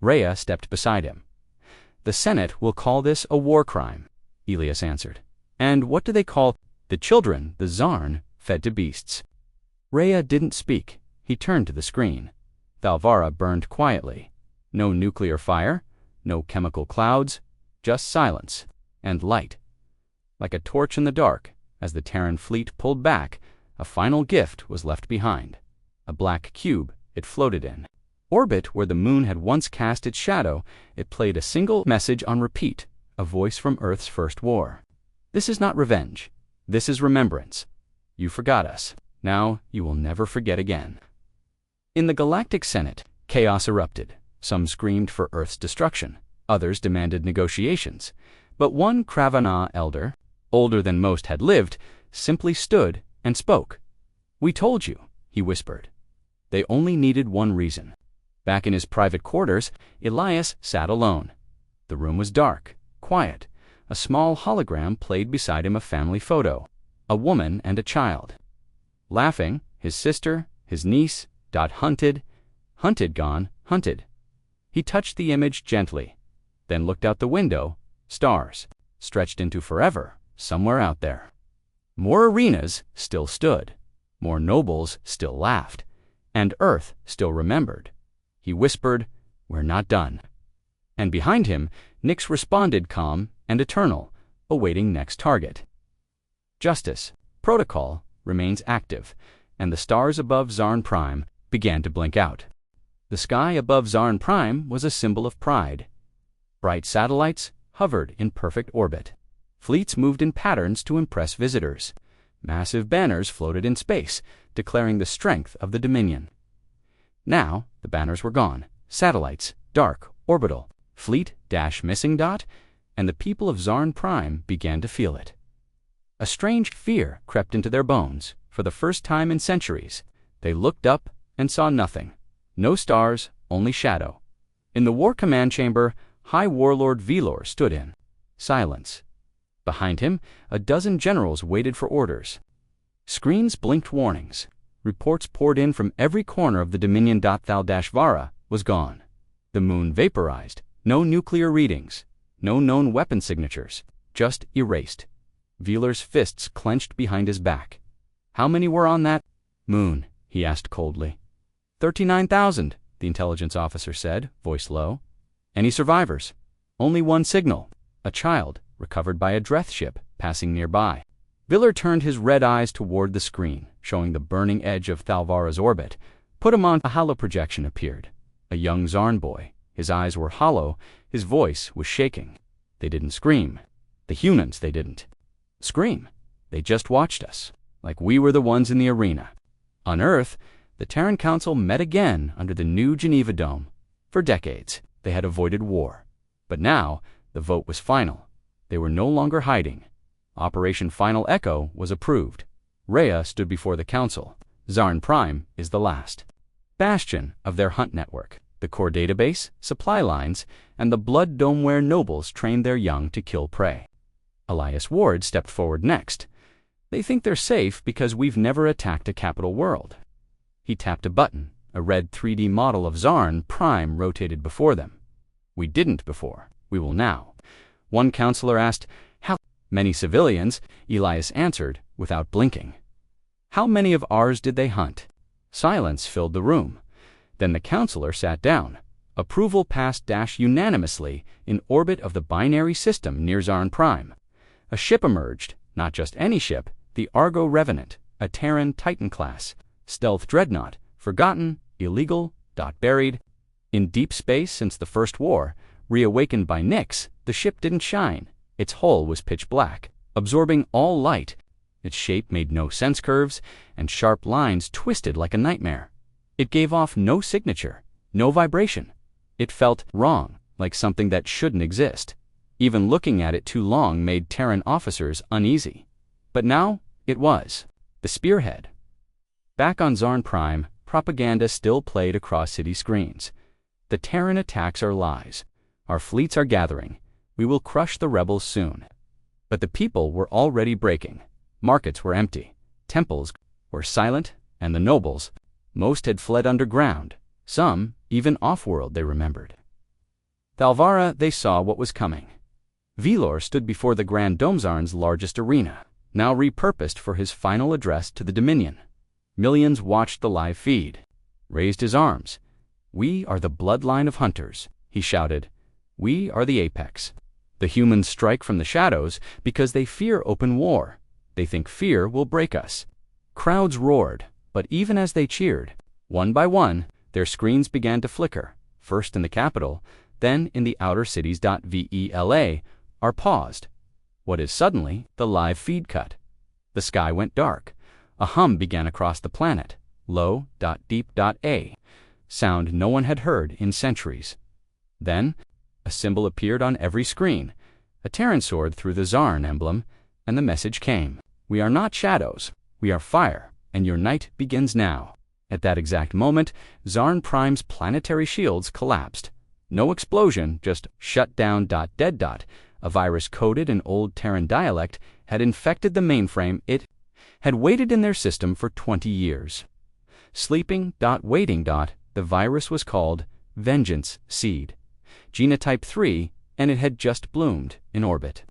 Rhea stepped beside him. "The Senate will call this a war crime," Elias answered. "And what do they call the children the Zarn fed to beasts?" Rhea didn't speak. He turned to the screen. Thalvara burned quietly. No nuclear fire, no chemical clouds, just silence and light. Like a torch in the dark, as the Terran fleet pulled back, a final gift was left behind. A black cube it floated in. Orbit where the moon had once cast its shadow, it played a single message on repeat, a voice from Earth's first war. "This is not revenge. This is remembrance. You forgot us. Now you will never forget again." In the Galactic Senate, chaos erupted. Some screamed for Earth's destruction. Others demanded negotiations. But one Kravana elder, older than most had lived, simply stood and spoke. "We told you," he whispered. They only needed one reason. Back in his private quarters, Elias sat alone. The room was dark, quiet. A small hologram played beside him a family photo, a woman and a child. Laughing, his sister, his niece, hunted, gone, hunted. He touched the image gently, then looked out the window. Stars, stretched into forever, somewhere out there. More arenas still stood. More nobles still laughed. And Earth still remembered. He whispered, "We're not done." And behind him, Nix responded calm and eternal, awaiting next target. Justice, protocol, remains active, and the stars above Zarn Prime began to blink out. The sky above Zarn Prime was a symbol of pride. Bright satellites hovered in perfect orbit. Fleets moved in patterns to impress visitors. Massive banners floated in space, declaring the strength of the Dominion. Now, the banners were gone. Satellites, dark, orbital, fleet -missing dot, and the people of Zarn Prime began to feel it. A strange fear crept into their bones. For the first time in centuries, they looked up and saw nothing. No stars, only shadow. In the War Command Chamber, High Warlord Velor stood in. Silence. Behind him, a dozen generals waited for orders. Screens blinked warnings. Reports poured in from every corner of the Dominion. Thal-Vara was gone. The moon vaporized. No nuclear readings. No known weapon signatures. Just erased. Wheeler's fists clenched behind his back. How many were on that moon? He asked coldly. 39,000, the intelligence officer said, voice low. Any survivors? Only one signal. A child, recovered by a Dreth ship, passing nearby. Wheeler turned his red eyes toward the screen, showing the burning edge of Thal-Vara's orbit. Put him on. A holoprojection appeared. A young Zarn boy. His eyes were hollow. His voice was shaking. They didn't scream. The humans, they didn't scream. They just watched us, like we were the ones in the arena. On Earth, the Terran Council met again under the new Geneva Dome. For decades, they had avoided war. But now, the vote was final. They were no longer hiding. Operation Final Echo was approved. Rhea stood before the Council. Zarn Prime is the last bastion of their hunt network, the core database, supply lines, and the blood dome where nobles trained their young to kill prey. Elias Ward stepped forward next. They think they're safe because we've never attacked a capital world. He tapped a button. A red 3D model of Zarn Prime rotated before them. We didn't before. We will now. One counselor asked, how many civilians? Elias answered without blinking. How many of ours did they hunt? Silence filled the room. Then the counselor sat down. Approval passed unanimously in orbit of the binary system near Zarn Prime. A ship emerged, not just any ship, the Argo Revenant, a Terran Titan class, stealth dreadnought, forgotten, illegal, buried. In deep space since the First War, reawakened by Nyx, the ship didn't shine. Its hull was pitch black, absorbing all light. Its shape made no sense curves, and sharp lines twisted like a nightmare. It gave off no signature, no vibration. It felt wrong, like something that shouldn't exist. Even looking at it too long made Terran officers uneasy. But now, it was. The spearhead. Back on Zarn Prime, propaganda still played across city screens. The Terran attacks are lies. Our fleets are gathering. We will crush the rebels soon. But the people were already breaking. Markets were empty. Temples were silent, and the nobles, most had fled underground. Some, even off-world, they remembered. Thal-Vara, they saw what was coming. Wheeler stood before the Grand Domzarn's largest arena, now repurposed for his final address to the Dominion. Millions watched the live feed. Raised his arms. We are the bloodline of hunters, he shouted. We are the apex. The humans strike from the shadows because they fear open war. They think fear will break us. Crowds roared, but even as they cheered, one by one, their screens began to flicker, first in the capital, then in the outer cities. VELA are paused. What is suddenly the live feed cut? The sky went dark. A hum began across the planet. Low, deep, A. Sound no one had heard in centuries. Then, a symbol appeared on every screen. A Terran sword through the Zarn emblem, and the message came. We are not shadows. We are fire, and your night begins now. At that exact moment, Zarn Prime's planetary shields collapsed. No explosion, just shut down. Dead. A virus coded in old Terran dialect had infected the mainframe. It had waited in their system for 20 years. Sleeping. Waiting. The virus was called Vengeance Seed. Genotype 3, and it had just bloomed in orbit.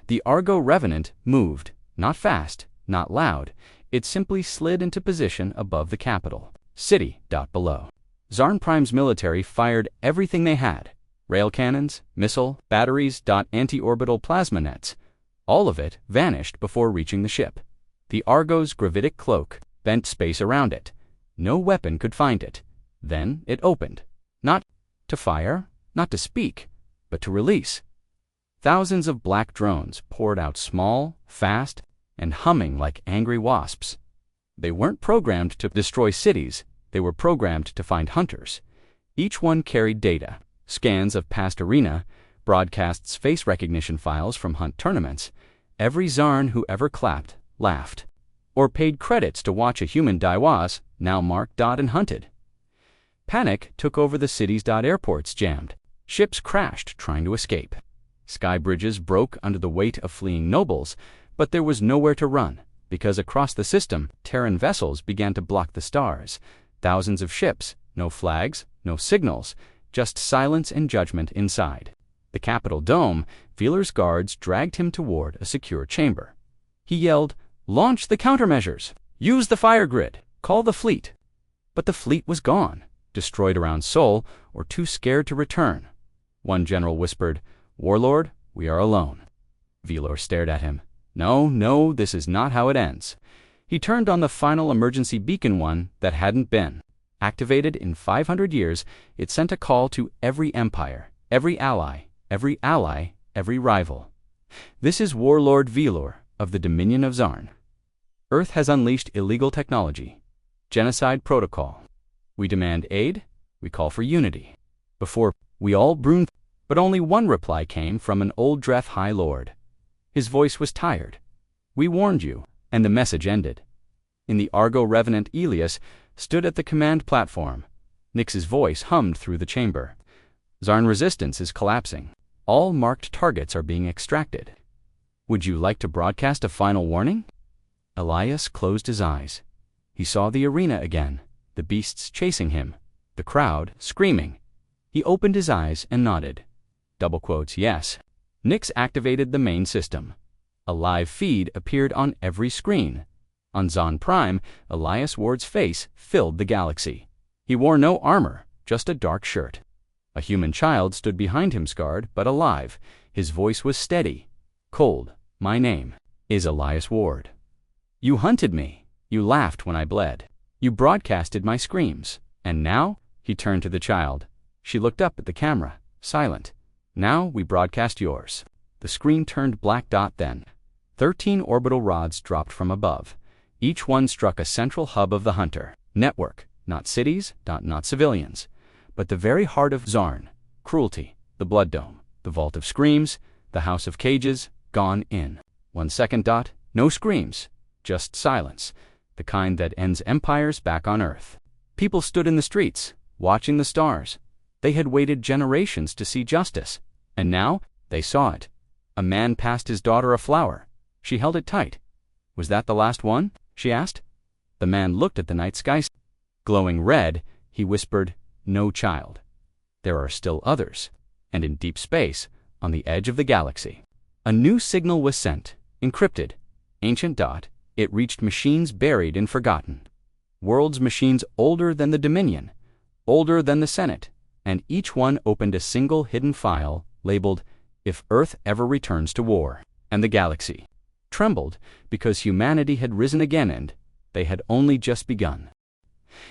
The Argo Revenant moved, not fast, not loud. It simply slid into position above the capital city. Below. Zarn Prime's military fired everything they had. Rail cannons, missile, batteries. Anti-orbital plasma nets. All of it vanished before reaching the ship. The Argo's gravitic cloak bent space around it. No weapon could find it. Then it opened. Not to fire, not to speak, but to release. Thousands of black drones poured out small, fast, and humming like angry wasps. They weren't programmed to destroy cities. They were programmed to find hunters. Each one carried data, scans of past arena, broadcasts face recognition files from hunt tournaments. Every Zarn who ever clapped, laughed, or paid credits to watch a human die was now marked. And hunted. Panic took over the cities. Airports jammed. Ships crashed trying to escape. Sky bridges broke under the weight of fleeing nobles, but there was nowhere to run. because across the system, Terran vessels began to block the stars. Thousands of ships, no flags, no signals, just silence and judgment inside. The Capitol dome, Wheeler's guards dragged him toward a secure chamber. He yelled, "Launch the countermeasures! Use the fire grid! Call the fleet!" But the fleet was gone, destroyed around Sol, or too scared to return. One general whispered, "Warlord, we are alone." Wheeler stared at him. No, this is not how it ends. He turned on the final emergency beacon, one that hadn't been. Activated in 500 years, it sent a call to every empire, every ally, every rival. This is Warlord Wheeler of the Dominion of Zarn. Earth has unleashed illegal technology. Genocide protocol. We demand aid. We call for unity. Before we all broomed, but only one reply came from an old Dreth High Lord. His voice was tired. "We warned you," and the message ended. In the Argo Revenant Elias stood at the command platform. Nix's voice hummed through the chamber. "Zarn resistance is collapsing. All marked targets are being extracted. Would you like to broadcast a final warning?" Elias closed his eyes. He saw the arena again, the beasts chasing him, the crowd screaming. He opened his eyes and nodded. Double quotes, yes. Nix activated the main system. A live feed appeared on every screen. On Zon Prime, Elias Ward's face filled the galaxy. He wore no armor, just a dark shirt. A human child stood behind him, scarred but alive. His voice was steady, cold. "My name is Elias Ward. You hunted me. You laughed when I bled. You broadcasted my screams. And now," he turned to the child. She looked up at the camera, silent. "Now we broadcast yours." The screen turned black dot then. 13 orbital rods dropped from above. Each one struck a central hub of the Hunter network, not cities, not civilians, but the very heart of Zarn. Cruelty, the Blood Dome, the Vault of Screams, the House of Cages, gone in. 1 second dot, no screams, just silence, the kind that ends empires back on Earth. People stood in the streets, watching the stars. They had waited generations to see justice, and now they saw it. A man passed his daughter a flower. She held it tight. "Was that the last one?" she asked. The man looked at the night sky. Glowing red, he whispered, "No, child. There are still others." And in deep space, on the edge of the galaxy, a new signal was sent, encrypted. Ancient dot, it reached machines buried and forgotten. Worlds machines older than the Dominion, older than the Senate, and each one opened a single hidden file labeled, "If Earth ever returns to war." And the galaxy trembled because humanity had risen again and they had only just begun.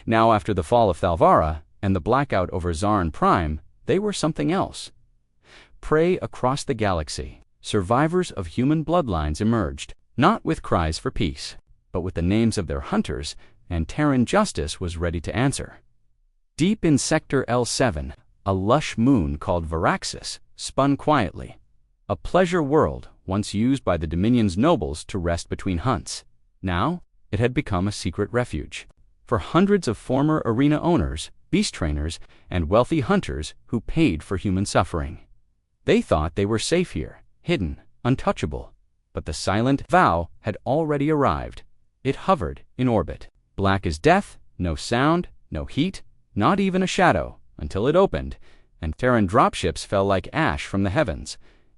Now, after the fall of Thalvara and the blackout over Zarn Prime, they were something else. Prey across the galaxy, survivors of human bloodlines emerged, not with cries for peace, but with the names of their hunters, and Terran justice was ready to answer. Deep in Sector L7, a lush moon called Varaxis spun quietly, a pleasure world once used by the Dominion's nobles to rest between hunts. Now, it had become a secret refuge for hundreds of former arena owners, beast trainers, and wealthy hunters who paid for human suffering. They thought they were safe here, hidden, untouchable, but the silent vow had already arrived. It hovered in orbit, black as death, no sound, no heat, not even a shadow, until it opened, and Terran dropships fell like ash from the heavens.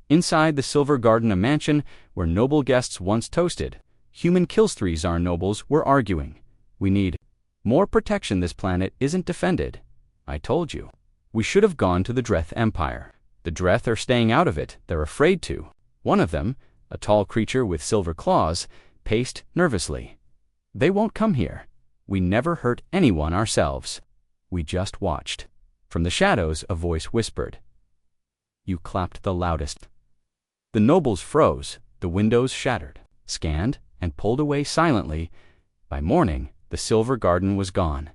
Inside the Silver Garden, a mansion where noble guests once toasted, human Killstream Zarn nobles were arguing. "We need more protection. This planet isn't defended. I told you. We should have gone to the Dreth Empire. The Dreth are staying out of it. They're afraid to." One of them, a tall creature with silver claws, paced nervously. "They won't come here. We never hurt anyone ourselves. We just watched." From the shadows, a voice whispered. "You clapped the loudest." The nobles froze, the windows shattered, scanned, and pulled away silently. By morning, the Silver Garden was gone.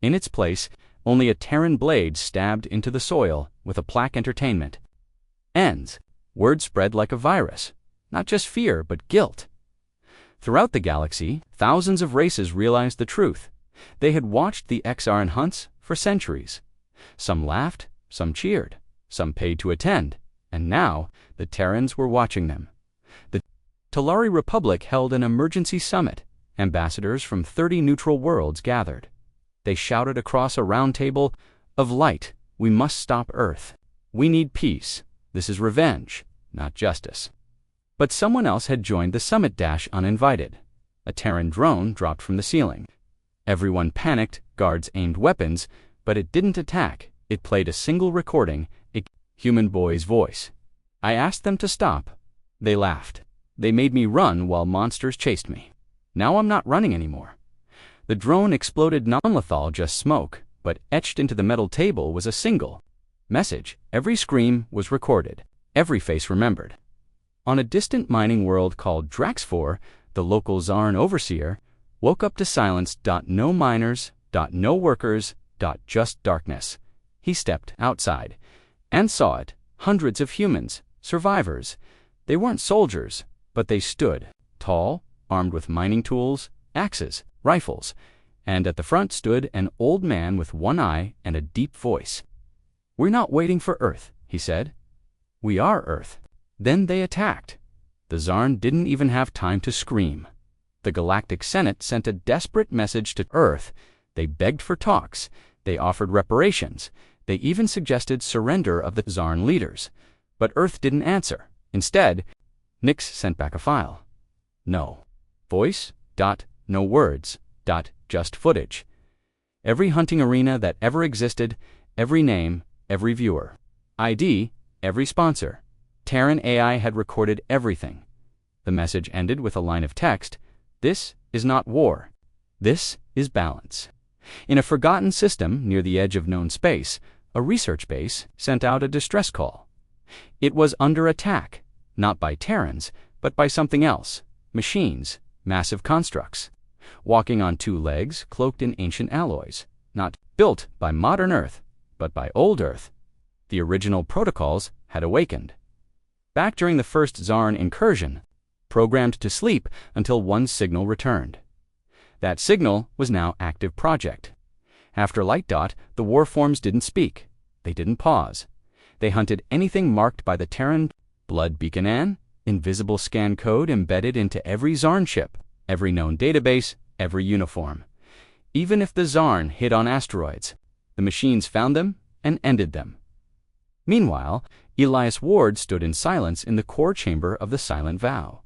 In its place, only a Terran blade stabbed into the soil with a plaque, "Entertainment ends." Word spread like a virus, not just fear, but guilt. Throughout the galaxy, thousands of races realized the truth. They had watched the XRN hunts for centuries. Some laughed, some cheered, some paid to attend, and now the Terrans were watching them. The Talari Republic held an emergency summit. Ambassadors from 30 neutral worlds gathered. They shouted across a round table, "Of light, we must stop Earth. We need peace. This is revenge, not justice." But someone else had joined the summit dash uninvited. A Terran drone dropped from the ceiling. Everyone panicked, guards aimed weapons, but it didn't attack. It played a single recording, a human boy's voice. I asked them to stop. They laughed. They made me run while monsters chased me. Now I'm not running anymore. The drone exploded non-lethal, just smoke, but etched into the metal table was a single message. Every scream was recorded, every face remembered. On a distant mining world called Draxfor, the local Zarn overseer woke up to silence. No miners, no workers, just darkness. He stepped outside and saw it. Hundreds of humans, survivors. They weren't soldiers, but they stood, tall, armed with mining tools, axes, rifles, and at the front stood an old man with one eye and a deep voice. "We're not waiting for Earth," he said. "We are Earth." Then they attacked. The Zarn didn't even have time to scream. The Galactic Senate sent a desperate message to Earth. They begged for talks. They offered reparations. They even suggested surrender of the Zarn leaders. But Earth didn't answer. Instead, Nix sent back a file. No voice, no words, just footage. Every hunting arena that ever existed, every name, every viewer, ID, every sponsor. Terran AI had recorded everything. The message ended with a line of text. "This is not war. This is balance." In a forgotten system near the edge of known space, a research base sent out a distress call. It was under attack, not by Terrans, but by something else. Machines, massive constructs, walking on two legs, cloaked in ancient alloys, not built by modern Earth, but by old Earth. The original protocols had awakened. Back during the first Zarn incursion, programmed to sleep until one signal returned. That signal was now active project. After Light Dot, the warforms didn't speak. They didn't pause. They hunted anything marked by the Terran blood beacon, invisible scan code embedded into every Zarn ship, every known database, every uniform. Even if the Zarn hit on asteroids, the machines found them and ended them. Meanwhile, Elias Ward stood in silence in the core chamber of the Silent Vow.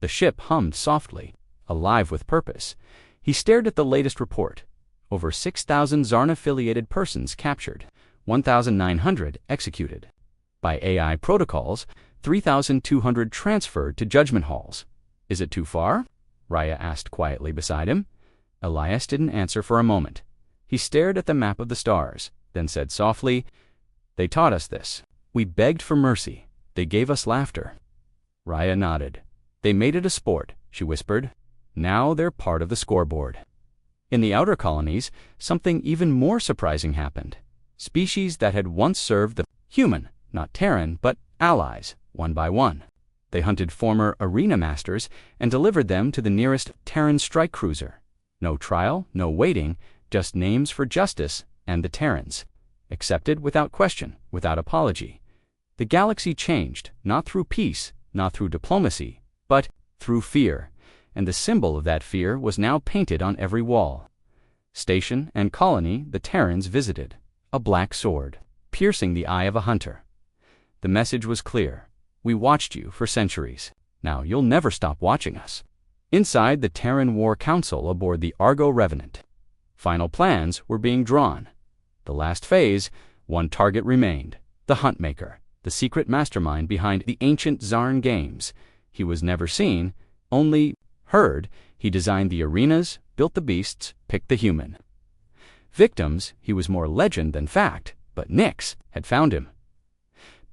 The ship hummed softly, alive with purpose. He stared at the latest report. Over 6,000 Zarn-affiliated persons captured, 1,900 executed. By AI protocols, 3,200 transferred to judgment halls. "Is it too far?" Raya asked quietly beside him. Elias didn't answer for a moment. He stared at the map of the stars, then said softly, "They taught us this. We begged for mercy. They gave us laughter." Raya nodded. "They made it a sport," she whispered. "Now they're part of the scoreboard." In the outer colonies, something even more surprising happened. Species that had once served the human, not Terran, but allies, one by one. They hunted former arena masters and delivered them to the nearest Terran strike cruiser. No trial, no waiting, just names for justice and the Terrans. Accepted without question, without apology. The galaxy changed, not through peace, not through diplomacy, but through fear, and the symbol of that fear was now painted on every wall. Station and colony the Terrans visited, a black sword, piercing the eye of a hunter. The message was clear. "We watched you for centuries. Now you'll never stop watching us." Inside the Terran War Council aboard the Argo Revenant, final plans were being drawn. The last phase, one target remained, the Huntmaker, the secret mastermind behind the ancient Zarn games. He was never seen, only heard. He designed the arenas, built the beasts, picked the human. Victims, he was more legend than fact, but Nix had found him.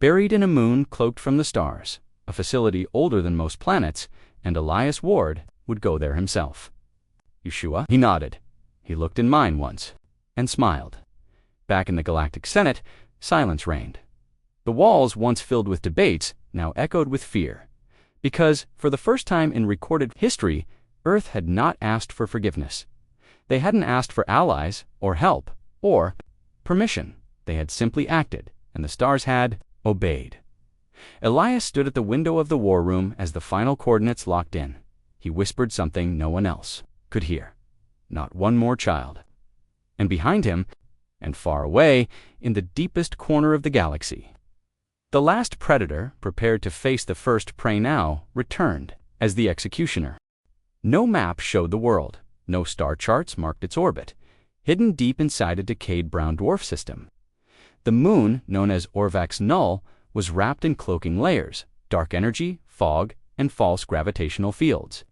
Buried in a moon cloaked from the stars, a facility older than most planets, and Elias Ward would go there himself. "Yeshua?" He nodded. He looked in mine once, and smiled. Back in the Galactic Senate, silence reigned. The walls, once filled with debates, now echoed with fear. Because, for the first time in recorded history, Earth had not asked for forgiveness. They hadn't asked for allies, or help, or permission. They had simply acted, and the stars had obeyed. Elias stood at the window of the war room as the final coordinates locked in. He whispered something no one else could hear. Not one more child. And behind him, and far away, in the deepest corner of the galaxy, the last predator, prepared to face the first prey now, returned as the executioner. No map showed the world. No star charts marked its orbit, hidden deep inside a decayed brown dwarf system. The moon, known as Orvac's Null, was wrapped in cloaking layers, dark energy, fog, and false gravitational fields.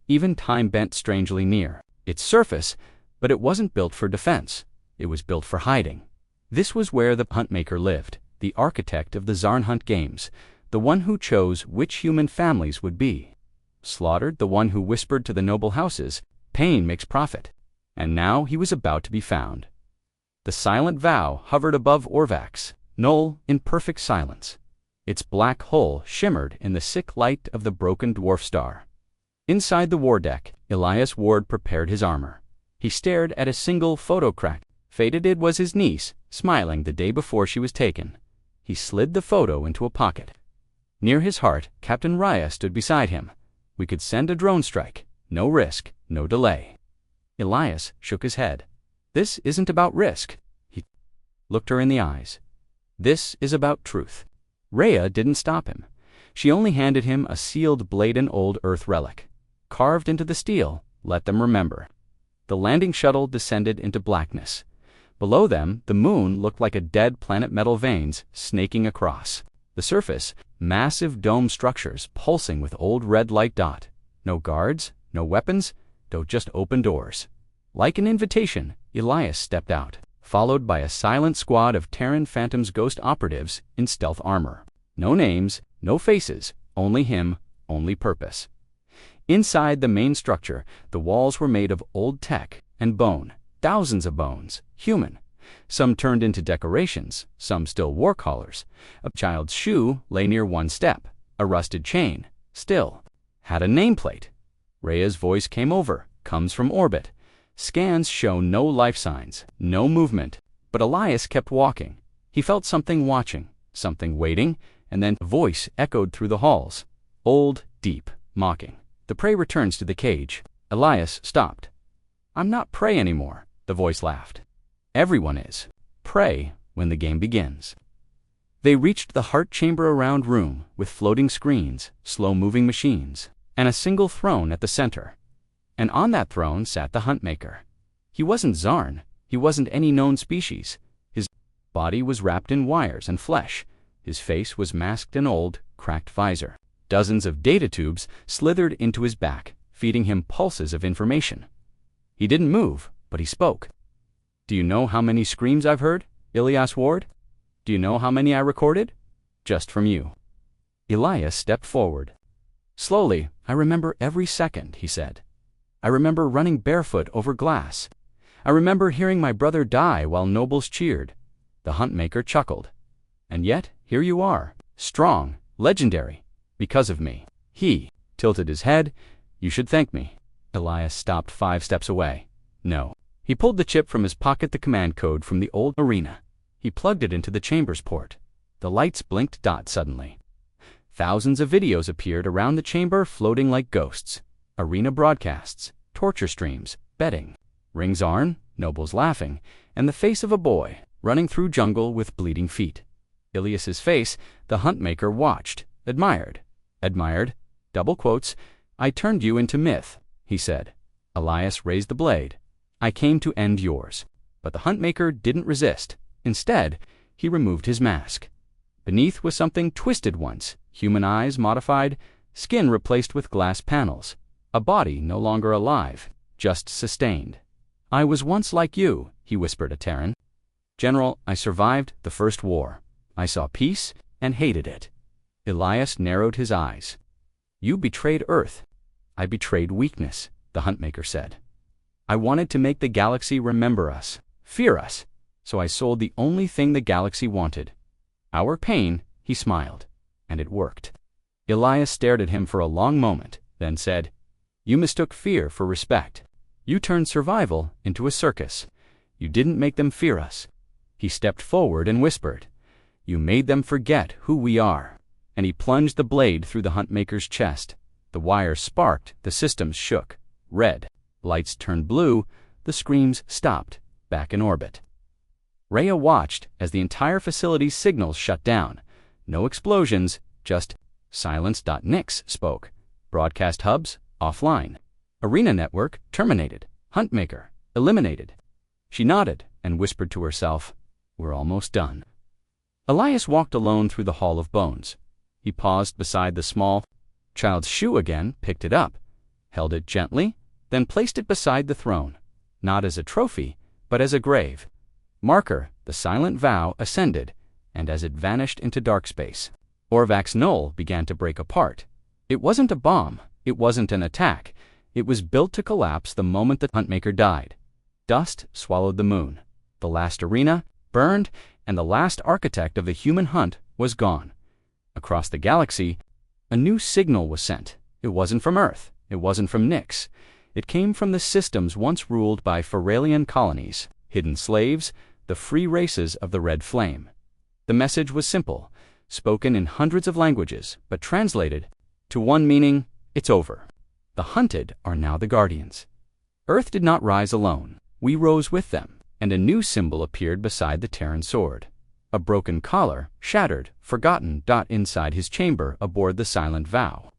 Even time bent strangely near its surface, but it wasn't built for defense. It was built for hiding. This was where the Huntmaker lived, the architect of the Zarnhunt games, the one who chose which human families would be slaughtered, the one who whispered to the noble houses, "Pain makes profit." And now he was about to be found. The silent vow hovered above Orvac's Null in perfect silence. Its black hull shimmered in the sick light of the broken dwarf star. Inside the war deck, Elias Ward prepared his armor. He stared at a single photo crack. Faded, it was his niece, smiling the day before she was taken. He slid the photo into a pocket. Near his heart, Captain Raya stood beside him. We could send a drone strike. No risk, no delay. Elias shook his head. This isn't about risk. He looked her in the eyes. This is about truth. Rhea didn't stop him. She only handed him a sealed blade, an old Earth relic. Carved into the steel, let them remember. The landing shuttle descended into blackness. Below them, the moon looked like a dead planet, metal veins snaking across. The surface, massive dome structures pulsing with old red light dot. No guards, no weapons, just open doors. Like an invitation, Elias stepped out, followed by a silent squad of Terran Phantom's ghost operatives in stealth armor. No names, no faces, only him, only purpose. Inside the main structure, the walls were made of old tech and bone, thousands of bones, human. Some turned into decorations, some still war collars. A child's shoe lay near one step. A rusted chain, still, had a nameplate. Rhea's voice came over, comes from orbit. Scans show no life signs, no movement. But Elias kept walking. He felt something watching, something waiting, and then a voice echoed through the halls. Old, deep, mocking. The prey returns to the cage. Elias stopped. I'm not prey anymore, the voice laughed. Everyone is prey when the game begins. They reached the heart chamber, a round room with floating screens, slow-moving machines, and a single throne at the center. And on that throne sat the Huntmaker. He wasn't Zarn. He wasn't any known species. His body was wrapped in wires and flesh. His face was masked in old, cracked visor. Dozens of data tubes slithered into his back, feeding him pulses of information. He didn't move, but he spoke. Do you know how many screams I've heard, Elias Ward? Do you know how many I recorded? Just from you. Elias stepped forward. Slowly, I remember every second, he said. I remember running barefoot over glass. I remember hearing my brother die while nobles cheered. The Huntmaker chuckled. And yet, here you are, strong, legendary, because of me. He tilted his head. You should thank me. Elias stopped 5 steps away. No. He pulled the chip from his pocket, the command code from the old arena. He plugged it into the chamber's port. The lights blinked suddenly. Thousands of videos appeared around the chamber, floating like ghosts. Arena broadcasts, torture streams, betting. Ring Zarn, nobles laughing, and the face of a boy running through jungle with bleeding feet. Elias's face, the Huntmaker watched, admired. Admired, double quotes, I turned you into myth, he said. Elias raised the blade. I came to end yours. But the Huntmaker didn't resist. Instead, he removed his mask. Beneath was something twisted once, human eyes modified, skin replaced with glass panels, a body no longer alive, just sustained. I was once like you, he whispered to Terran. General, I survived the first war. I saw peace and hated it. Elias narrowed his eyes. You betrayed Earth. I betrayed weakness, the Huntmaker said. I wanted to make the galaxy remember us, fear us, so I sold the only thing the galaxy wanted. Our pain, he smiled, and it worked. Elias stared at him for a long moment, then said, You mistook fear for respect. You turned survival into a circus. You didn't make them fear us. He stepped forward and whispered, You made them forget who we are. and he plunged the blade through the huntmaker's chest. The wires sparked, the systems shook. Red. Lights turned blue, the screams stopped, back in orbit. Rhea watched as the entire facility's signals shut down. No explosions, just silence. Nix spoke. Broadcast hubs, offline. Arena network, terminated. Huntmaker, eliminated. She nodded and whispered to herself, "We're almost done." Elias walked alone through the Hall of Bones. He paused beside the small child's shoe again, picked it up, held it gently, then placed it beside the throne, not as a trophy, but as a grave. Marker, the silent vow, ascended, and as it vanished into dark space, Orvac's knoll began to break apart. It wasn't a bomb, it wasn't an attack. It was built to collapse the moment the Huntmaker died. Dust swallowed the moon. The last arena burned, and the last architect of the human hunt was gone. Across the galaxy, a new signal was sent. It wasn't from Earth. It wasn't from Nyx. It came from the systems once ruled by Feralian colonies, hidden slaves, the free races of the Red Flame. The message was simple, spoken in hundreds of languages, but translated to one meaning: it's over. The hunted are now the guardians. Earth did not rise alone. We rose with them, and a new symbol appeared beside the Terran sword. A broken collar, shattered, forgotten. Inside his chamber aboard the silent vow.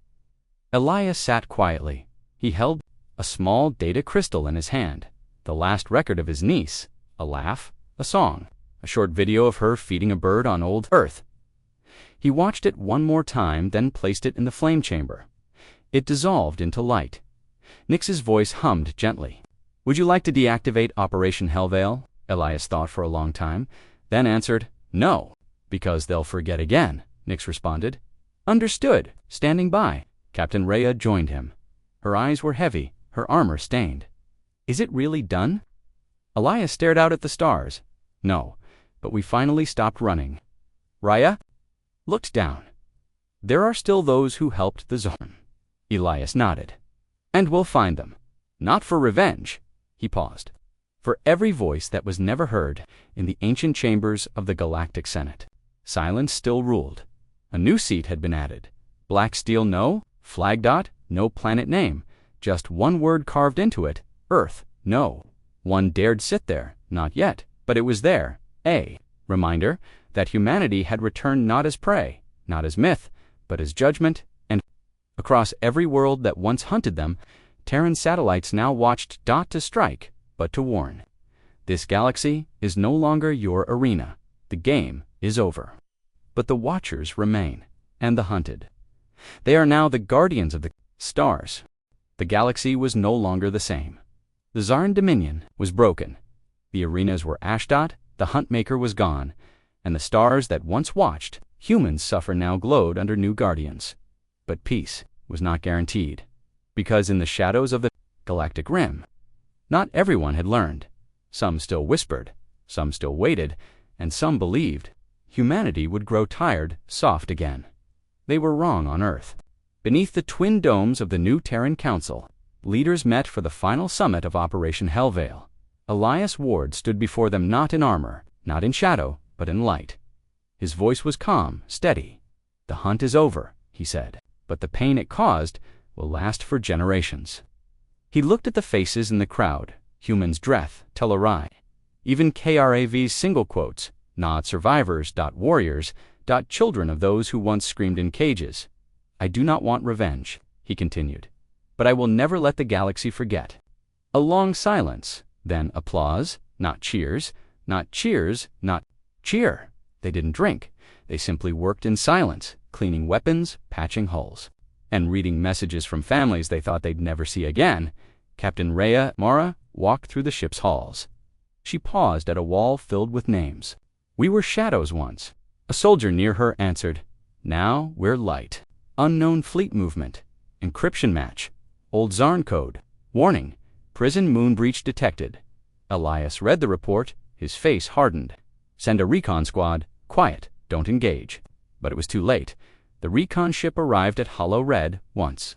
Elias sat quietly. He held a small data crystal in his hand, the last record of his niece, a laugh, a song, a short video of her feeding a bird on old Earth. He watched it one more time, then placed it in the flame chamber. It dissolved into light. Nyx's voice hummed gently. "Would you like to deactivate Operation Hellveil?" Elias thought for a long time, then answered, "No, because they'll forget again," Nyx responded. "Understood." Standing by, Captain Rhea joined him. Her eyes were heavy, her armor stained. "Is it really done?" Elias stared out at the stars. "No, but we finally stopped running." Rhea looked down. "There are still those who helped the Zorn." Elias nodded. "And we'll find them. Not for revenge." He paused. "For every voice that was never heard in the ancient chambers of the Galactic Senate." Silence still ruled. A new seat had been added. Black steel, no. Flag dot, no planet name. Just one word carved into it: Earth, no. One dared sit there, not yet, but it was there. A reminder that humanity had returned not as prey, not as myth, but as judgment. And across every world that once hunted them, Terran satellites now watched not to strike, but to warn. This galaxy is no longer your arena. The game is over. But the Watchers remain, and the hunted. They are now the guardians of the stars. The galaxy was no longer the same. The Zarn Dominion was broken. The arenas were Ashdot, the Huntmaker was gone, and the stars that once watched humans suffer now glowed under new guardians. But peace was not guaranteed, because in the shadows of the galactic rim, not everyone had learned. Some still whispered, some still waited, and some believed humanity would grow tired, soft again. They were wrong on Earth. Beneath the twin domes of the new Terran Council, leaders met for the final summit of Operation Hellveil. Elias Ward stood before them, not in armor, not in shadow, but in light. His voice was calm, steady. "The hunt is over," he said, "but the pain it caused will last for generations." He looked at the faces in the crowd, humans Dreth, Telerai, even KRAV's single quotes, not survivors, warriors, children of those who once screamed in cages. "I do not want revenge," he continued, "but I will never let the galaxy forget." A long silence, then applause, not cheers, not cheers, not cheer. They didn't drink. They simply worked in silence, cleaning weapons, patching hulls, and reading messages from families they thought they'd never see again. Captain Rhea Mara walked through the ship's halls. She paused at a wall filled with names. "We were shadows once." A soldier near her answered, "Now we're light." Unknown fleet movement. Encryption match. Old Zarn code. Warning. Prison moon breach detected. Elias read the report. His face hardened. "Send a recon squad. Quiet. Don't engage." But it was too late. The recon ship arrived at Hollow Red once.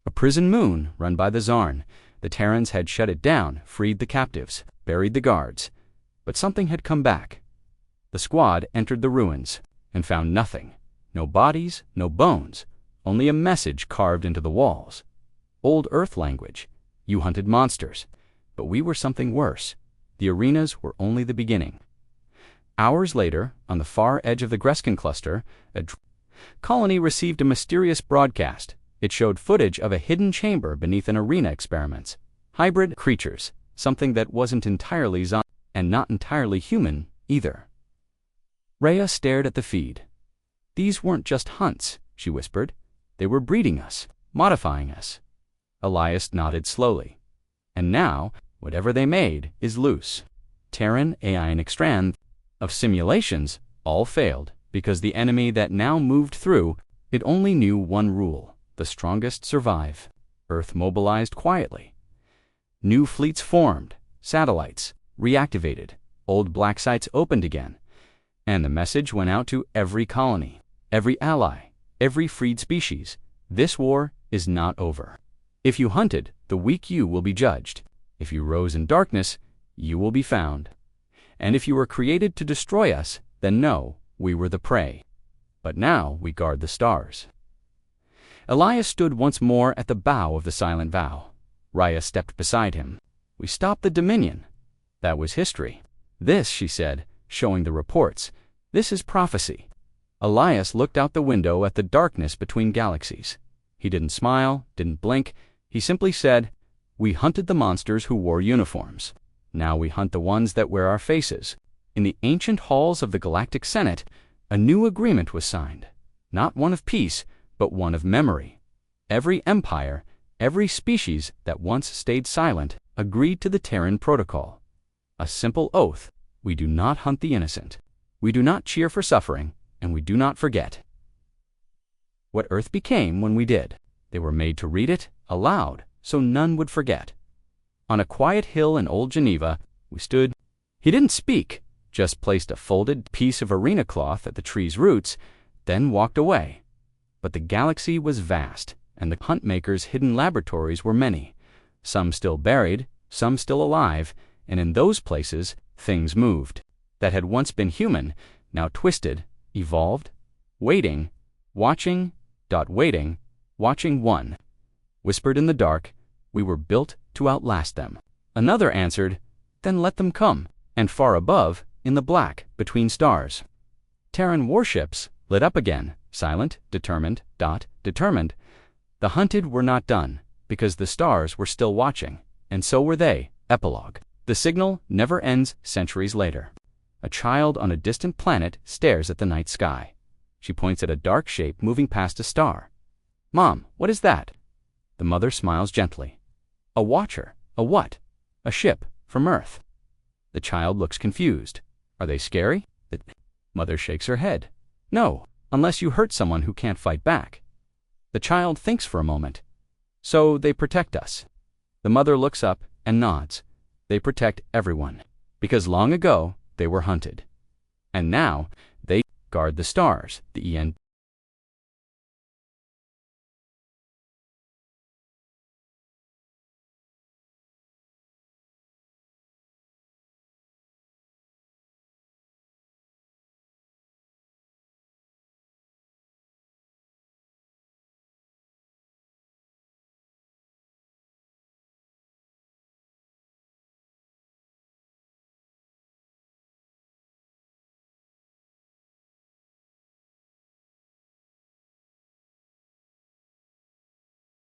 A prison moon run by the Zarn. The Terrans had shut it down, freed the captives, buried the guards. But something had come back. The squad entered the ruins and found nothing. No bodies, no bones, only a message carved into the walls. Old Earth language. You hunted monsters. But we were something worse. The arenas were only the beginning. Hours later, on the far edge of the Greskin cluster, a colony received a mysterious broadcast. It showed footage of a hidden chamber beneath an arena experiments. Hybrid creatures, something that wasn't entirely zombie and not entirely human either. Rhea stared at the feed. These weren't just hunts, she whispered. They were breeding us, modifying us. Elias nodded slowly. And now, whatever they made is loose. Terran, Ionic strand of simulations all failed because the enemy that now moved through it only knew one rule: the strongest survive. Earth mobilized quietly. New fleets formed, satellites reactivated, old black sites opened again, and the message went out to every colony, every ally, every freed species. This war is not over. If you hunted, the weak you will be judged. If you rose in darkness, you will be found. And if you were created to destroy us, then know we were the prey. But now we guard the stars. Elias stood once more at the bow of the silent vow. Rhea stepped beside him. We stopped the Dominion. That was history. This, she said, showing the reports, this is prophecy. Elias looked out the window at the darkness between galaxies. He didn't smile, didn't blink. He simply said, we hunted the monsters who wore uniforms. Now we hunt the ones that wear our faces. In the ancient halls of the Galactic Senate, a new agreement was signed. Not one of peace, but one of memory. Every empire, every species that once stayed silent, agreed to the Terran Protocol. A simple oath: we do not hunt the innocent. We do not cheer for suffering, and we do not forget. What Earth became when we did. They were made to read it aloud, so none would forget. On a quiet hill in old Geneva, we stood. He didn't speak, just placed a folded piece of arena cloth at the tree's roots, then walked away. But the galaxy was vast, and the huntmakers' hidden laboratories were many. Some still buried, some still alive, and in those places, things moved. That had once been human, now twisted, evolved, waiting, watching, watching one. Whispered in the dark, we were built to outlast them. Another answered, then let them come. And far above, in the black, between stars, Terran warships lit up again, silent, determined. The hunted were not done, because the stars were still watching, and so were they. Epilogue. The signal never ends centuries later. A child on a distant planet stares at the night sky. She points at a dark shape moving past a star. Mom, what is that? The mother smiles gently. A watcher. A what? A ship from Earth. The child looks confused. Are they scary? The mother shakes her head. No, unless you hurt someone who can't fight back. The child thinks for a moment. So they protect us. The mother looks up and nods. They protect everyone, because long ago they were hunted. And now they guard the stars, the